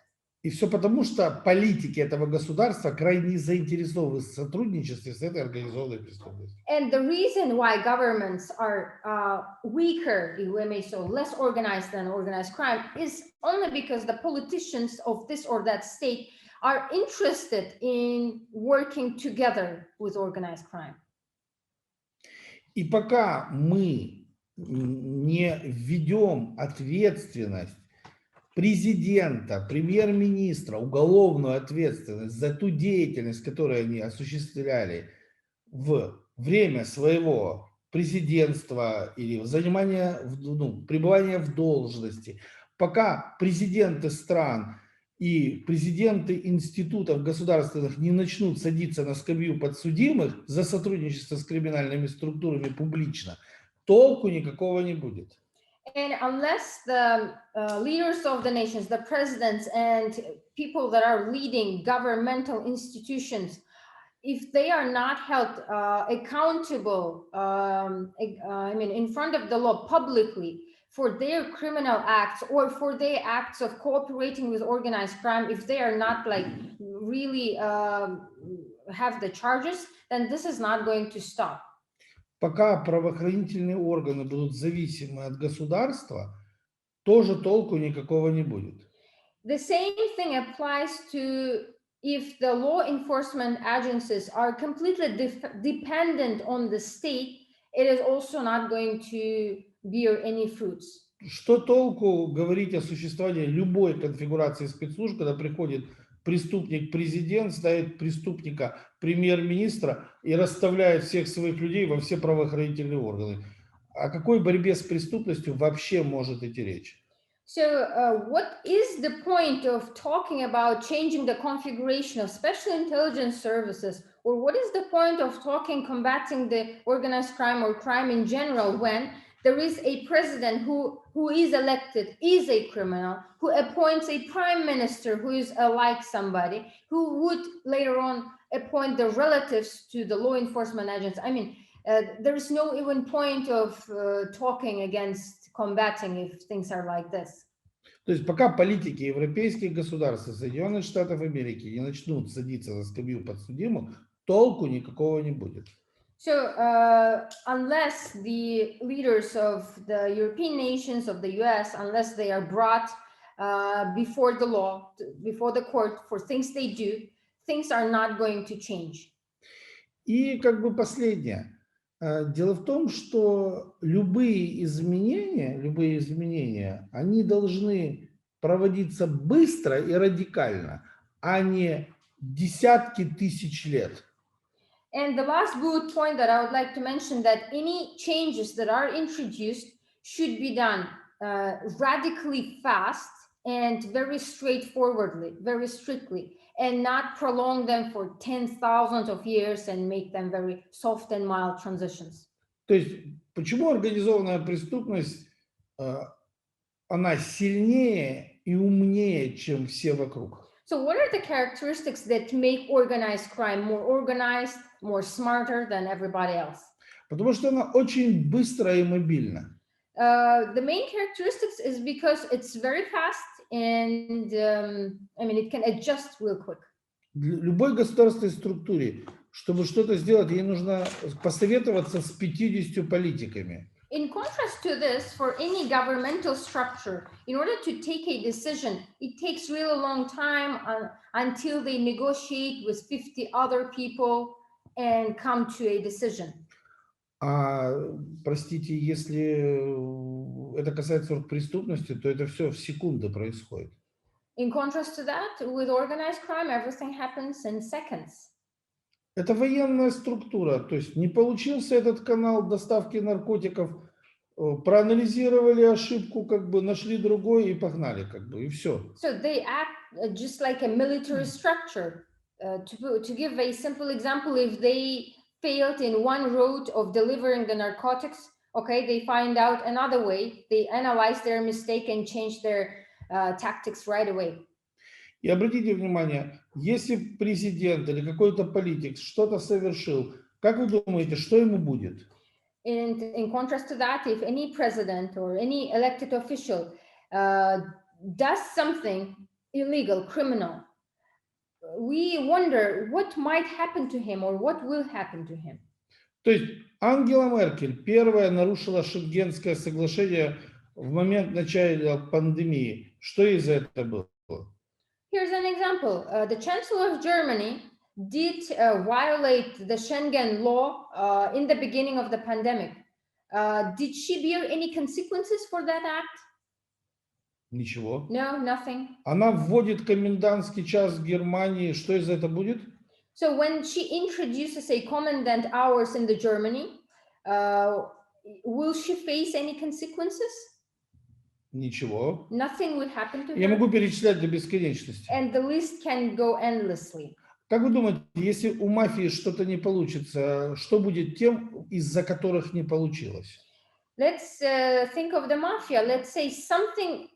И все потому, что политики этого государства крайне заинтересованы в сотрудничестве с этой организованной преступностью. And the reason why governments are weaker, if we may say, less organized than organized crime, is only because the politicians of this or that state are interested in working together with organized crime. И пока мы не введем ответственность президента, премьер-министра, уголовную ответственность за ту деятельность, которую они осуществляли в время своего президентства или пребывания в должности, пока президенты стран и президенты институтов государственных не начнут садиться на скамью подсудимых за сотрудничество с криминальными структурами публично, толку никакого не будет. And unless the leaders of the nations, the presidents and people that are leading governmental institutions, if they are not held accountable, in front of the law publicly for their criminal acts or for their acts of cooperating with organized crime, if they are not really have the charges, then this is not going to stop. Пока правоохранительные органы будут зависимы от государства, тоже толку никакого не будет. The same thing applies to if the law enforcement agencies are completely dependent on the state, it is also not going to bear any fruits. Что толку говорить о существовании любой конфигурации спецслужб, когда приходит преступник-президент, ставит преступника премьер-министра и расставляет всех своих людей во все правоохранительные органы? О какой борьбе с преступностью вообще может идти речь? So what is the point of talking about changing the configuration of special intelligence services, or what is the point of combating the organized crime or crime in general when there is a president who is elected, is a criminal, who appoints a prime minister who is like somebody, who would later on appoint the relatives to the law enforcement agents? There's no even point of talking against combating if things are like this. То есть пока политики европейских государств и Соединенных Штатов Америки не начнут садиться за скамью подсудимых, толку никакого не будет. So unless the leaders of the European nations, of the US, unless they are brought before the law, before the court for things they do, things are not going to change. И последнее. Дело в том, что любые изменения, они должны проводиться быстро и радикально, а не десятки тысяч лет. And the last bullet point that I would like to mention, that any changes that are introduced should be done radically fast and very straightforwardly, very strictly, and not prolong them for 10,000 of years and make them very soft and mild transitions. То есть, почему организованная преступность, она сильнее и умнее, чем все вокруг? So what are the characteristics that make organized crime more organized, more smarter than everybody else? Потому что она очень быстрая и мобильна. The main characteristics is because it's very fast and it can adjust real quick. Любой государственной структуре, чтобы что-то сделать, ей нужно посоветоваться с 50 политиками. In contrast to this, for any governmental structure, in order to take a decision, it takes really a long time until they negotiate with 50 other people and come to a decision. А, простите, если это касается оргпреступности, то это все в секунды происходит. In contrast to that, with organized crime, everything happens in seconds. Это военная структура, то есть не получился этот канал доставки наркотиков, проанализировали ошибку, как бы нашли другой и погнали, как бы, и все. So they act just like a military structure. To give a simple example, if they failed in one route of delivering the narcotics, okay, they find out another way, they analyze their mistake and change their tactics right away. И обратите внимание, если президент или какой-то политик что-то совершил, как вы думаете, что ему будет? In contrast to that, if any president or any elected official does something illegal, criminal, we wonder what might happen to him or what will happen to him. То есть Ангела Меркель первая нарушила Шенгенское соглашение в момент начала пандемии. Что из этого было? Here's an example. The Chancellor of Germany did violate the Schengen law in the beginning of the pandemic. Did she bear any consequences for that act? Ничего. No, nothing. Она вводит комендантский час в Германии. Что из этого будет? So when she introduces a commandant hours in the Germany, will she face any consequences? Ничего. Nothing would happen to Я her. могу перечислять до бесконечности. And the list can go endlessly. Как вы думаете, если у мафии что-то не получится, что будет тем, из-за которых не получилось? Let's think of the mafia. Let's say something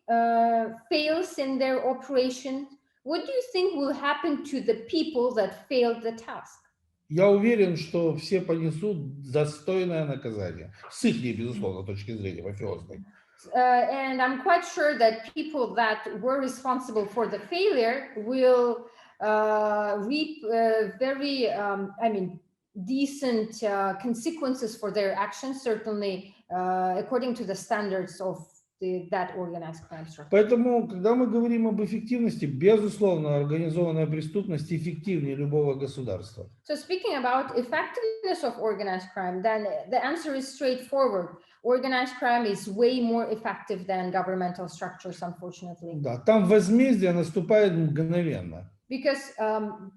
fails in their operation. What do you think will happen to the people that failed the task? Я уверен, что все понесут достойное наказание. С их, безусловно, точки зрения мафиозной. And I'm quite sure that people that were responsible for the failure will reap very, decent consequences for their actions, certainly according to the standards of that organized crime structure. Поэтому, когда мы говорим об эффективности, безусловно, организованная преступность эффективнее любого государства. So speaking about effectiveness of organized crime, then the answer is straightforward. Organized crime is way more effective than governmental structures, unfortunately. Да, там возмездие наступает мгновенно. Because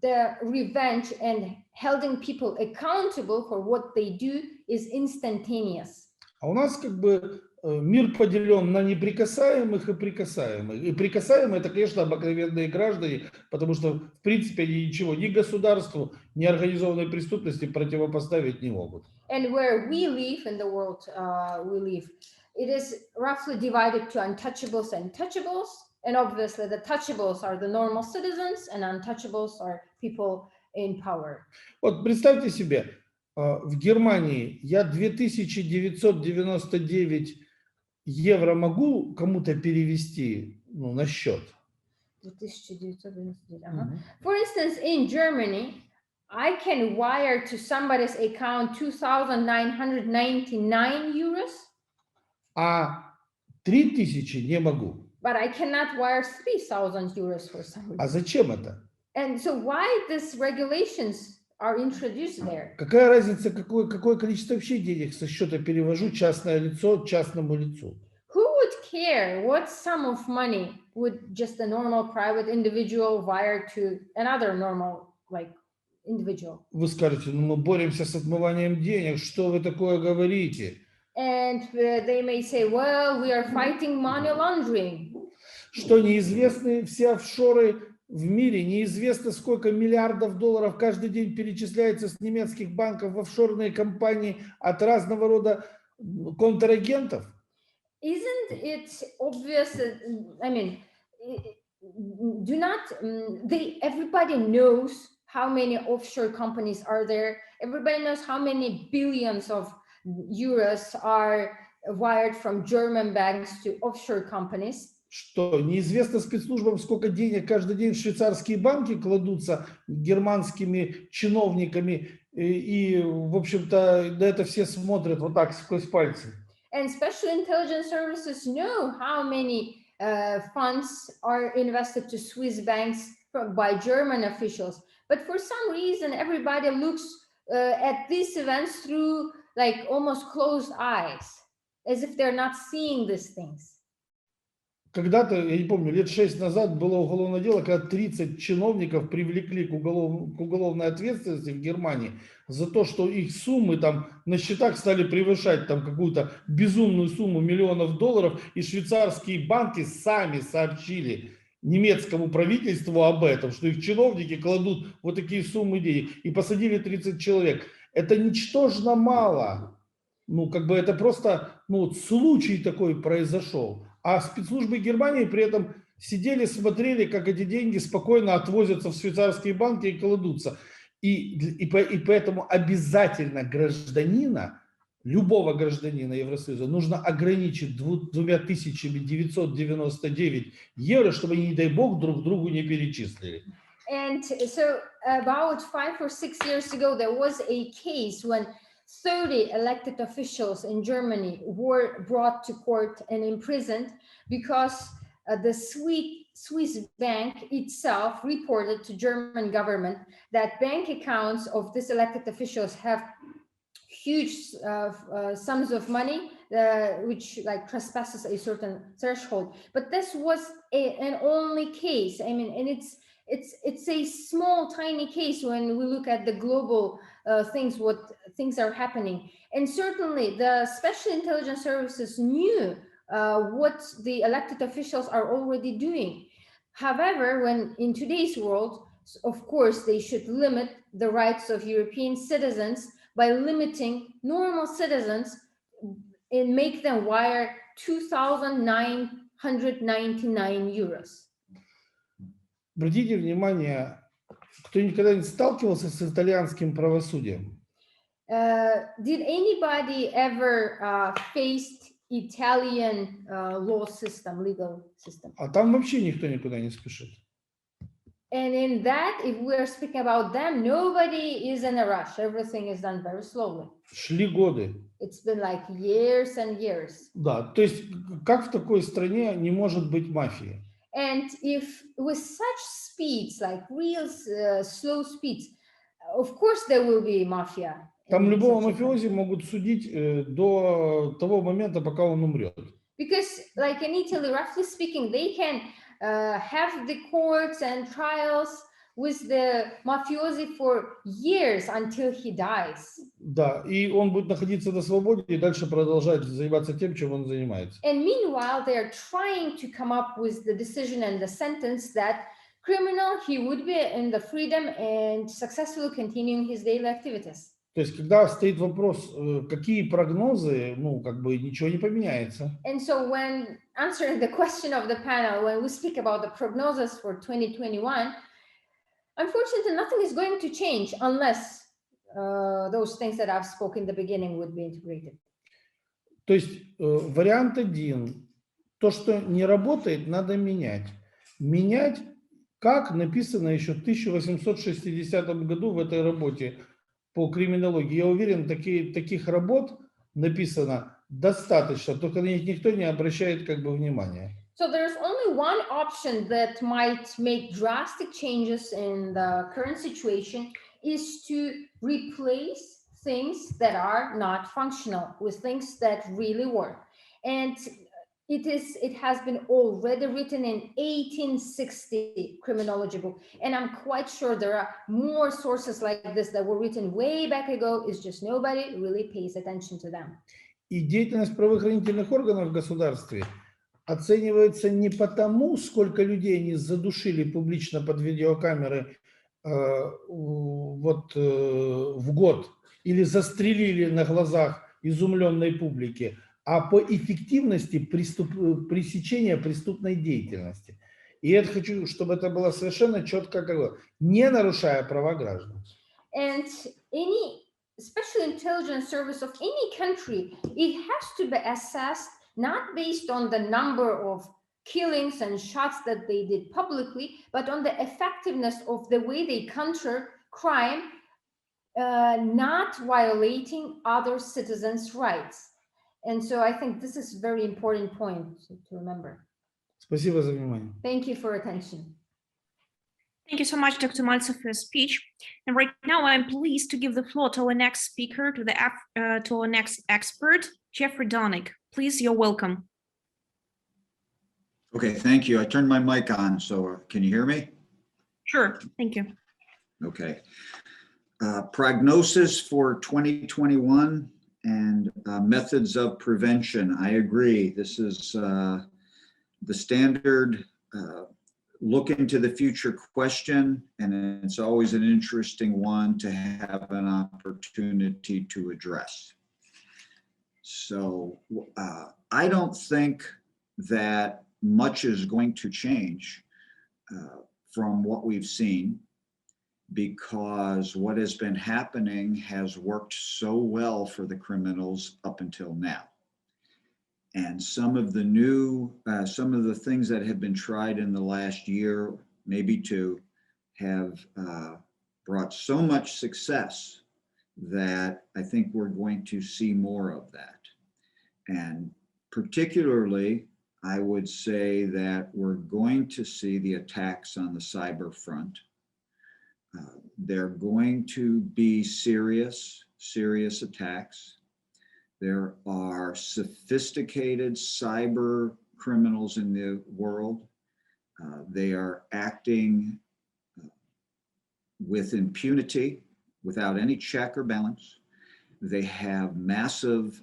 the revenge and holding people accountable for what they do is instantaneous. А у нас как бы мир поделен на неприкасаемых и прикасаемых. И прикасаемые — это, конечно, обыкновенные граждане, потому что, в принципе, они ничего ни государству, ни организованной преступности противопоставить не могут. And where we live in the world we live, it is roughly divided to untouchables and touchables. And obviously the touchables are the normal citizens and untouchables are people in power. Вот представьте себе, в Германии я 2999 евро могу кому-то перевести, на счет. 1999. For instance, in Germany, I can wire to somebody's account 2,999 euros. А 3000 не могу. But I cannot wire 3,000 euros for somebody. А зачем это? And so why these regulations are introduced there? Какая разница, какое количество вообще денег со счета перевожу частное лицо частному лицу? Who would care what sum of money would just a normal private individual wire to another normal individual? Вы скажете, мы боремся с отмыванием денег, что вы такое говорите? And they may say, well, we are fighting money laundering. Что неизвестны все офшоры в мире, неизвестно, сколько миллиардов долларов каждый день перечисляется с немецких банков в офшорные компании от разного рода контрагентов. Isn't it obvious? Everybody knows how many offshore companies are there. Everybody knows how many billions of euros are wired from German banks to offshore companies. Что неизвестно спецслужбам, сколько денег каждый день в швейцарские банки кладутся германскими чиновниками, и в общем-то, на это все смотрят вот так сквозь пальцы. And special intelligence services know how many funds are invested to Swiss banks by German officials. But for some reason, everybody looks at these events through like almost closed eyes, as if they're not seeing these things. Когда-то, я не помню, лет 6 назад было уголовное дело, когда 30 чиновников привлекли к уголовной ответственности в Германии за то, что их суммы там на счетах стали превышать там какую-то безумную сумму миллионов долларов, и швейцарские банки сами сообщили немецкому правительству об этом, что их чиновники кладут вот такие суммы денег, и посадили 30 человек. Это ничтожно мало. Ну, как бы это просто, ну, вот случай такой произошел. А спецслужбы Германии при этом сидели, смотрели, как эти деньги спокойно отвозятся в швейцарские банки и кладутся. И поэтому обязательно гражданина, любого гражданина Евросоюза, нужно ограничить 2999 евро, чтобы они, не дай бог, друг другу не перечислили. And so about 5 or 6 years ago, there was a case when 30 elected officials in Germany were brought to court and imprisoned because the Swiss bank itself reported to German government that bank accounts of these elected officials have huge sums of money, which like trespasses a certain threshold. But this was an only case. I mean, and it's a small, tiny case when we look at the global things, what things are happening. And certainly the special intelligence services knew what the elected officials are already doing. However, when in today's world, of course, they should limit the rights of European citizens by limiting normal citizens and make them wire 2,999 euros. Обратите внимание, кто никогда не сталкивался с итальянским правосудием? Did anybody ever faced Italian law system, legal system? А там вообще никто никуда не спешит. And in that, if we're speaking about them, nobody is in a rush. Everything is done very slowly. Шли годы. It's been like years and years. Да, то есть как в такой стране не может быть мафии? And if with such speeds, like real slow speeds, of course there will be mafia. Там любого мафиози могут судить до того момента, пока он умрет. Because like in Italy, roughly speaking, they can have the courts and trials with the mafiosi for years until he dies. Да, и он будет находиться на свободе и дальше продолжать заниматься тем, чем он занимается. And meanwhile, they're trying to come up with the decision and the sentence that criminal, he would be in the freedom and successfully continuing his daily activities. То есть, когда стоит вопрос, какие прогнозы, ну, как бы ничего не поменяется. And so when answering the question of the panel, when we speak about the prognosis for 2021, unfortunately, nothing is going to change unless those things that I've spoken in the beginning would be integrated. То есть, вариант один, то, что не работает, надо менять. Менять, как написано еще в 1860 году в этой работе по криминологии. Я уверен, таких работ написано достаточно, только на них никто не обращает как бы внимания. So there's only one option that might make drastic changes in the current situation is to replace things that are not functional with things that really work. And it has been already written in 1860 criminology book, and I'm quite sure there are more sources like this that were written way back ago. It's just nobody really pays attention to them. И деятельность правоохранительных органов в государстве оценивается не потому, сколько людей они задушили публично под видеокамеры в год или застрелили на глазах изумленной публики, а по эффективности пресечения преступной деятельности. И я хочу, чтобы это было совершенно четко, не нарушая права граждан. And any special intelligence service of any country, it has to be assessed not based on the number of killings and shots that they did publicly, but on the effectiveness of the way they counter crime, not violating other citizens' rights. And so I think this is a very important point to remember. Спасибо за внимание. Thank you for attention. Thank you so much, Dr. Maltsev, for your speech. And right now, I'm pleased to give the floor to our next speaker, to our next expert, Jeffrey Donig. Please, you're welcome. Okay, thank you. I turned my mic on, so can you hear me? Sure, thank you. Okay. Prognosis for 2021 and methods of prevention. I agree. This is the standard look into the future question, and it's always an interesting one to have an opportunity to address. So I don't think that much is going to change from what we've seen, because what has been happening has worked so well for the criminals up until now. And some of the things that have been tried in the last year, maybe two, have brought so much success that I think we're going to see more of that. And particularly, I would say that we're going to see the attacks on the cyber front. They're going to be serious attacks. There are sophisticated cyber criminals in the world. They are acting with impunity, without any check or balance. They have massive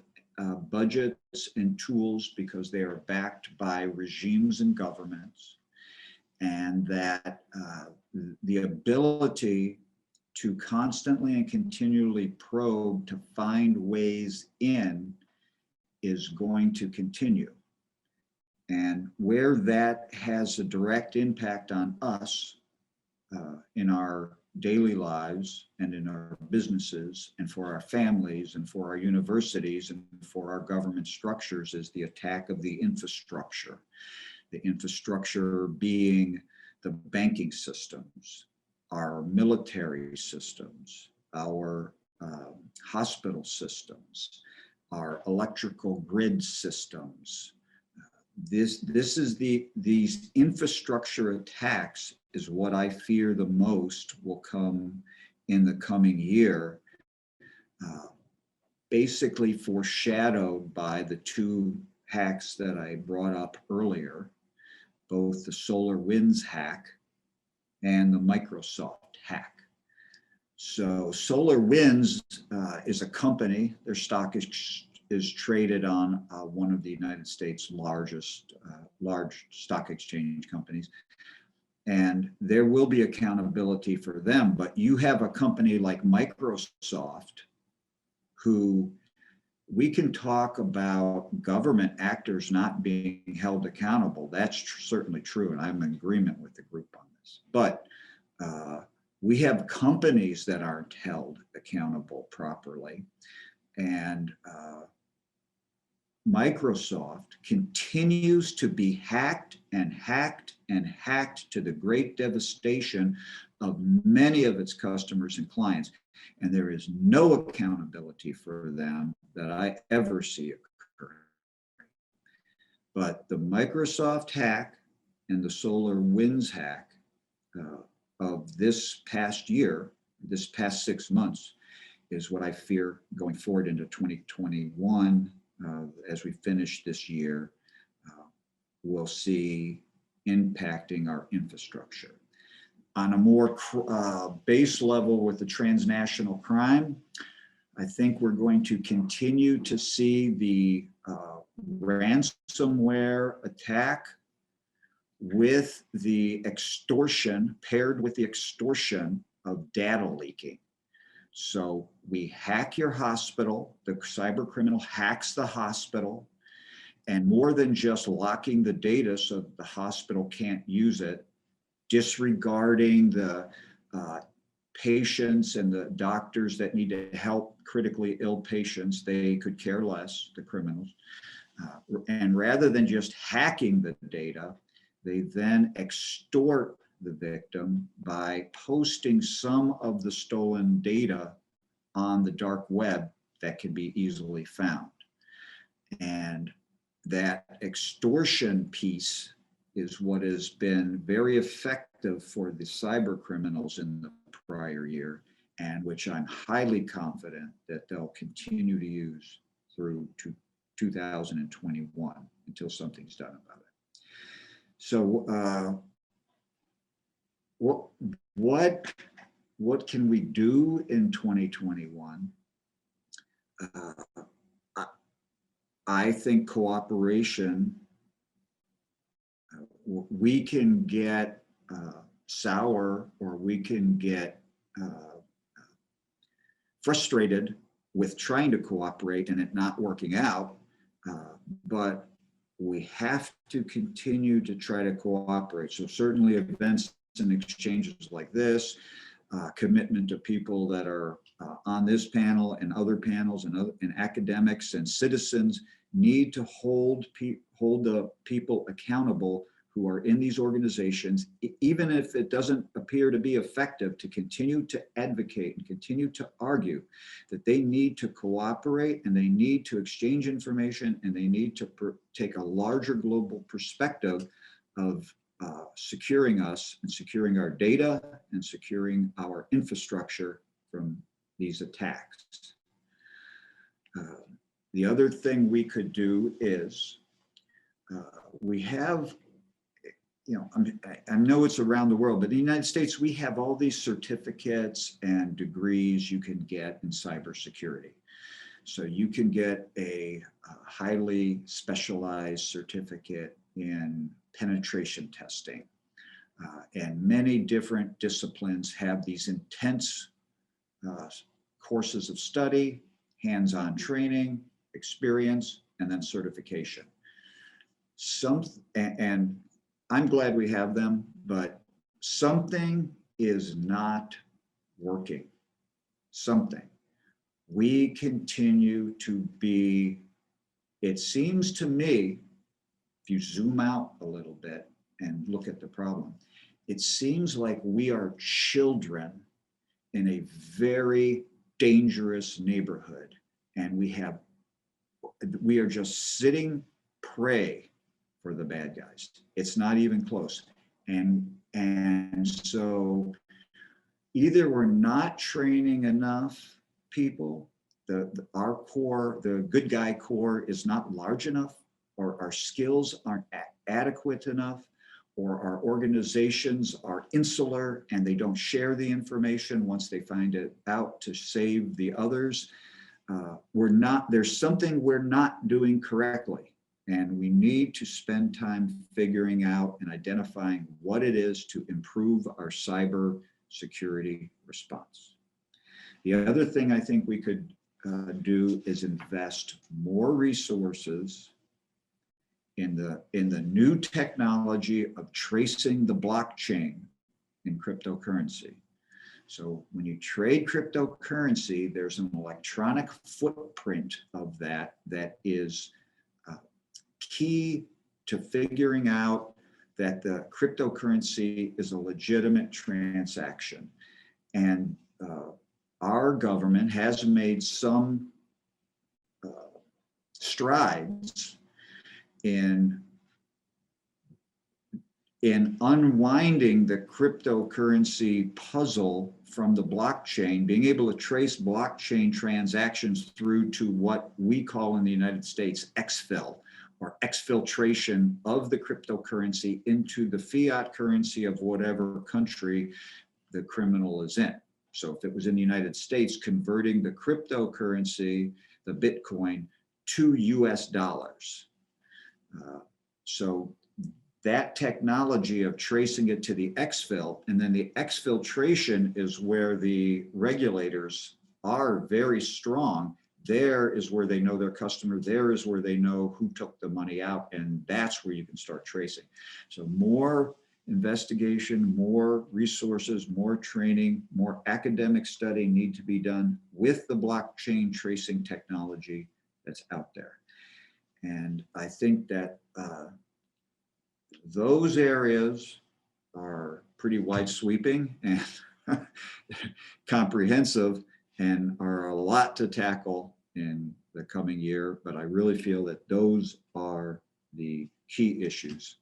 budgets and tools because they are backed by regimes and governments. And that the ability to constantly and continually probe to find ways in is going to continue. And where that has a direct impact on us in our daily lives and in our businesses and for our families and for our universities and for our government structures is the attack of the infrastructure. The infrastructure being the banking systems, our military systems, our hospital systems, our electrical grid systems. These infrastructure attacks is what I fear the most will come in the coming year, basically foreshadowed by the two hacks that I brought up earlier, both the SolarWinds hack and the Microsoft hack. So SolarWinds is a company. Their stock is traded on one of the United States' largest large stock exchange companies. And there will be accountability for them. But you have a company like Microsoft, who we can talk about government actors not being held accountable. That's certainly true, and I'm in agreement with the group on this. But we have companies that aren't held accountable properly. And Microsoft continues to be hacked and hacked and hacked to the great devastation of many of its customers and clients. And there is no accountability for them that I ever see occur. But the Microsoft hack and the SolarWinds hack of this past year, this past 6 months, is what I fear going forward into 2021. As we finish this year, we'll see impacting our infrastructure. On a more base level with the transnational crime, I think we're going to continue to see the ransomware attack with the extortion, paired with the extortion of data leaking. So we hack your hospital, the cyber criminal hacks the hospital, and more than just locking the data so the hospital can't use it, disregarding the patients and the doctors that need to help critically ill patients, they could care less, the criminals. And rather than just hacking the data, they then extort the victim by posting some of the stolen data on the dark web that can be easily found. And that extortion piece is what has been very effective for the cyber criminals in the prior year, and which I'm highly confident that they'll continue to use through to 2021 until something's done about it. So what can we do in 2021? I think cooperation, we can get sour, or we can get frustrated with trying to cooperate and it not working out, but we have to continue to try to cooperate. So certainly events and exchanges like this, commitment to people that are on this panel and other panels, and academics and citizens need to hold the people accountable who are in these organizations, even if it doesn't appear to be effective, to continue to advocate and continue to argue that they need to cooperate, and they need to exchange information, and they need to take a larger global perspective of securing us and securing our data and securing our infrastructure from these attacks. The other thing we could do is we have, I know it's around the world, but in the United States, we have all these certificates and degrees you can get in cybersecurity. So you can get a highly specialized certificate in penetration testing. And many different disciplines have these intense courses of study, hands-on training, experience, and then certification. And I'm glad we have them, but something is not working. Something. We continue to be, it seems to me, if you zoom out a little bit and look at the problem, it seems like we are children in a very dangerous neighborhood, and we are just sitting prey for the bad guys. It's not even close. And so either we're not training enough people, our core, the good guy core is not large enough, or our skills aren't adequate enough, or our organizations are insular and they don't share the information once they find it out to save the others. There's something we're not doing correctly, and we need to spend time figuring out and identifying what it is to improve our cyber security response. The other thing I think we could do is invest more resources in the new technology of tracing the blockchain in cryptocurrency. So when you trade cryptocurrency, there's an electronic footprint of that is key to figuring out that the cryptocurrency is a legitimate transaction. And our government has made some strides in unwinding the cryptocurrency puzzle from the blockchain, being able to trace blockchain transactions through to what we call in the United States exfil, or exfiltration of the cryptocurrency into the fiat currency of whatever country the criminal is in. So if it was in the United States, converting the cryptocurrency, the Bitcoin, to US dollars. So that technology of tracing it to the exfil, and then the exfiltration is where the regulators are very strong. There is where they know their customer. There is where they know who took the money out, and that's where you can start tracing. So more investigation, more resources, more training, more academic study need to be done with the blockchain tracing technology that's out there. And I think that those areas are pretty wide sweeping and comprehensive, and are a lot to tackle in the coming year. But I really feel that those are the key issues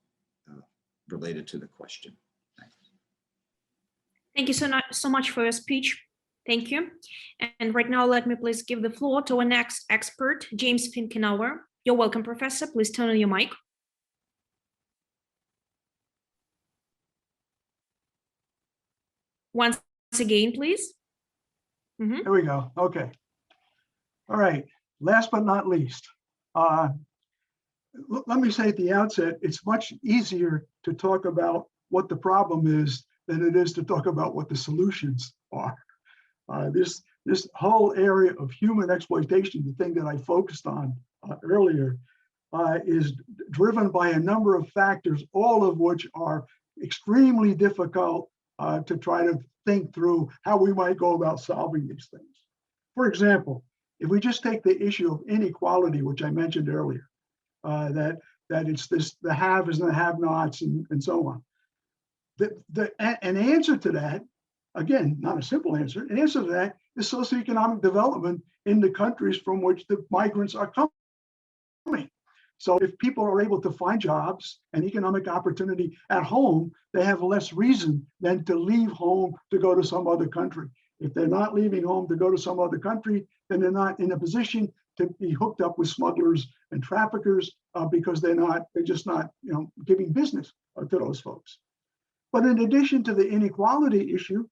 related to the question. Thanks. Thank you so much for your speech. Thank you. And right now, let me please give the floor to our next expert, James Finkenauer. You're welcome, Professor. Please turn on your mic. Once again, please. Mm-hmm. There we go. Okay. All right. Last but not least, let me say at the outset, it's much easier to talk about what the problem is than it is to talk about what the solutions are. This whole area of human exploitation, the thing that I focused on earlier, is driven by a number of factors, all of which are extremely difficult to try to think through how we might go about solving these things. For example, if we just take the issue of inequality, which I mentioned earlier, that it's the haves and the have-nots and so on. An answer to that, again, not a simple answer, an answer to that is socioeconomic development in the countries from which the migrants are coming. So if people are able to find jobs and economic opportunity at home, they have less reason than to leave home to go to some other country. If they're not leaving home to go to some other country, then they're not in a position to be hooked up with smugglers and traffickers because they're just not, giving business to those folks. But in addition to the inequality issue,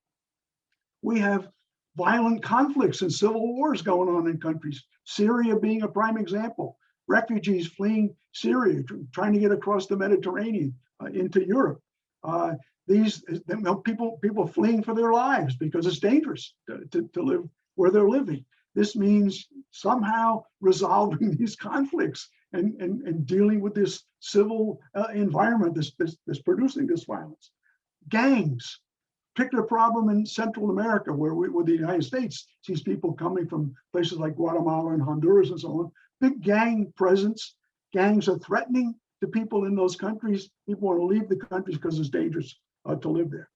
we have violent conflicts and civil wars going on in countries. Syria being a prime example. Refugees fleeing Syria, trying to get across the Mediterranean into Europe. These people fleeing for their lives because it's dangerous to live where they're living. This means somehow resolving these conflicts and dealing with this civil environment that's producing this violence. Gangs, particular problem in Central America, where the United States sees people coming from places like Guatemala and Honduras and so on. Big gang presence. Gangs are threatening to people in those countries. People want to leave the countries because it's dangerous to live there.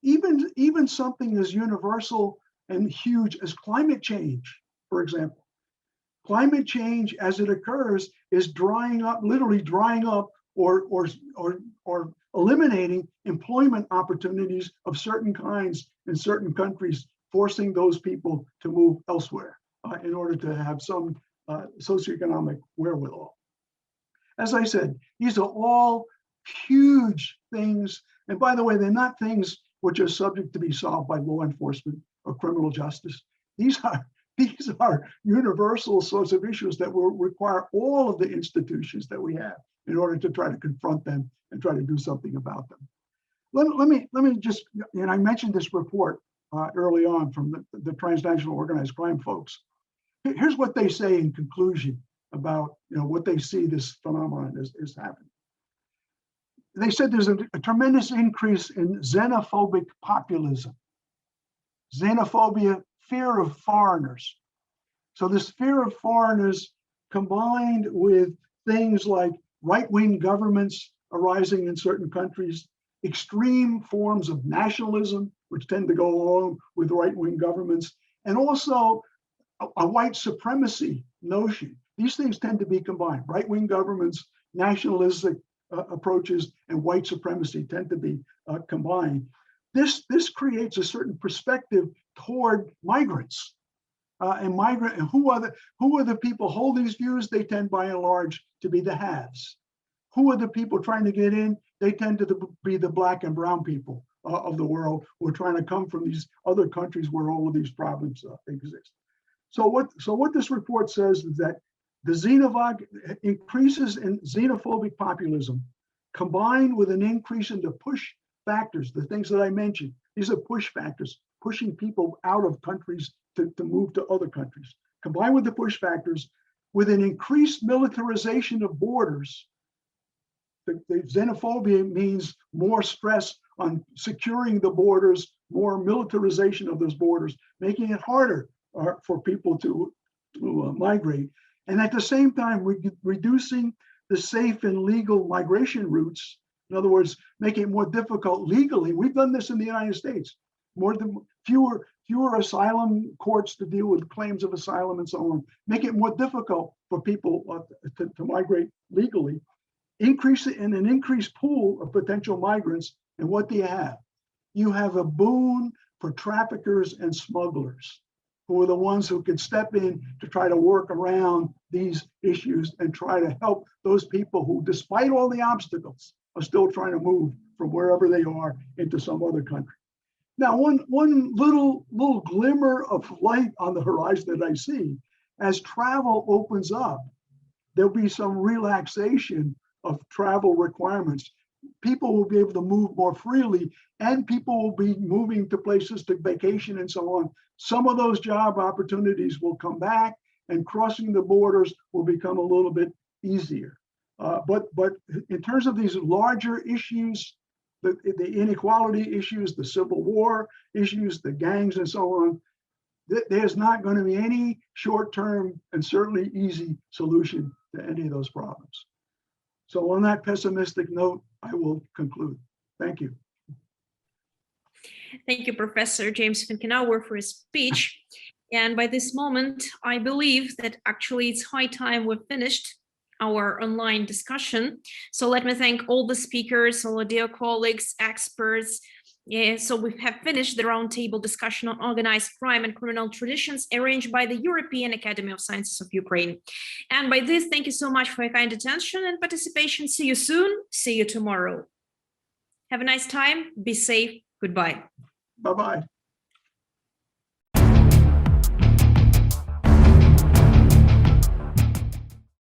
Even something as universal and huge as climate change, for example. Climate change, as it occurs, is literally drying up or eliminating employment opportunities of certain kinds in certain countries, forcing those people to move elsewhere in order to have some socioeconomic wherewithal. As I said, these are all huge things. And by the way, they're not things which are subject to be solved by law enforcement or criminal justice. These are universal sorts of issues that will require all of the institutions that we have in order to try to confront them and try to do something about them. Let me just, I mentioned this report early on from the Transnational Organized Crime folks. Here's what they say in conclusion about what they see this phenomenon is happening. They said there's a tremendous increase in xenophobic populism. Xenophobia, fear of foreigners. So this fear of foreigners combined with things like right-wing governments arising in certain countries, extreme forms of nationalism, which tend to go along with right-wing governments, and also a white supremacy notion. These things tend to be combined. Right-wing governments, nationalistic approaches, and white supremacy tend to be combined. This creates a certain perspective toward migrants. And who are the people hold these views? They tend by and large to be the haves. Who are the people trying to get in? They tend to be the black and brown people of the world who are trying to come from these other countries where all of these problems exist. So what this report says is that the increases in xenophobic populism combined with an increase in the push factors, the things that I mentioned, these are push factors, pushing people out of countries to move to other countries. Combined with the push factors, with an increased militarization of borders, the xenophobia means more stress on securing the borders, more militarization of those borders, making it harder for people to migrate. And at the same time, reducing the safe and legal migration routes. In other words, making it more difficult legally. We've done this in the United States. Fewer asylum courts to deal with claims of asylum and so on. Make it more difficult for people to migrate legally. an increased pool of potential migrants. And what do you have? You have a boon for traffickers and smugglers, who are the ones who can step in to try to work around these issues and try to help those people who, despite all the obstacles, are still trying to move from wherever they are into some other country. Now, one little glimmer of light on the horizon that I see, as travel opens up, there'll be some relaxation of travel requirements. People will be able to move more freely, and people will be moving to places to vacation and so on. Some of those job opportunities will come back, and crossing the borders will become a little bit easier. But in terms of these larger issues, the inequality issues, the civil war issues, the gangs and so on, there's not going to be any short-term and certainly easy solution to any of those problems. So on that pessimistic note, I will conclude. Thank you. Thank you, Professor James Finkenauer, for his speech. And by this moment, I believe that actually it's high time we've finished our online discussion. So let me thank all the speakers, all the dear colleagues, experts. Yeah, so we have finished the roundtable discussion on organized crime and criminal traditions arranged by the European Academy of Sciences of Ukraine. And by this, thank you so much for your kind attention and participation. See you soon. See you tomorrow. Have a nice time. Be safe. Goodbye. Bye-bye.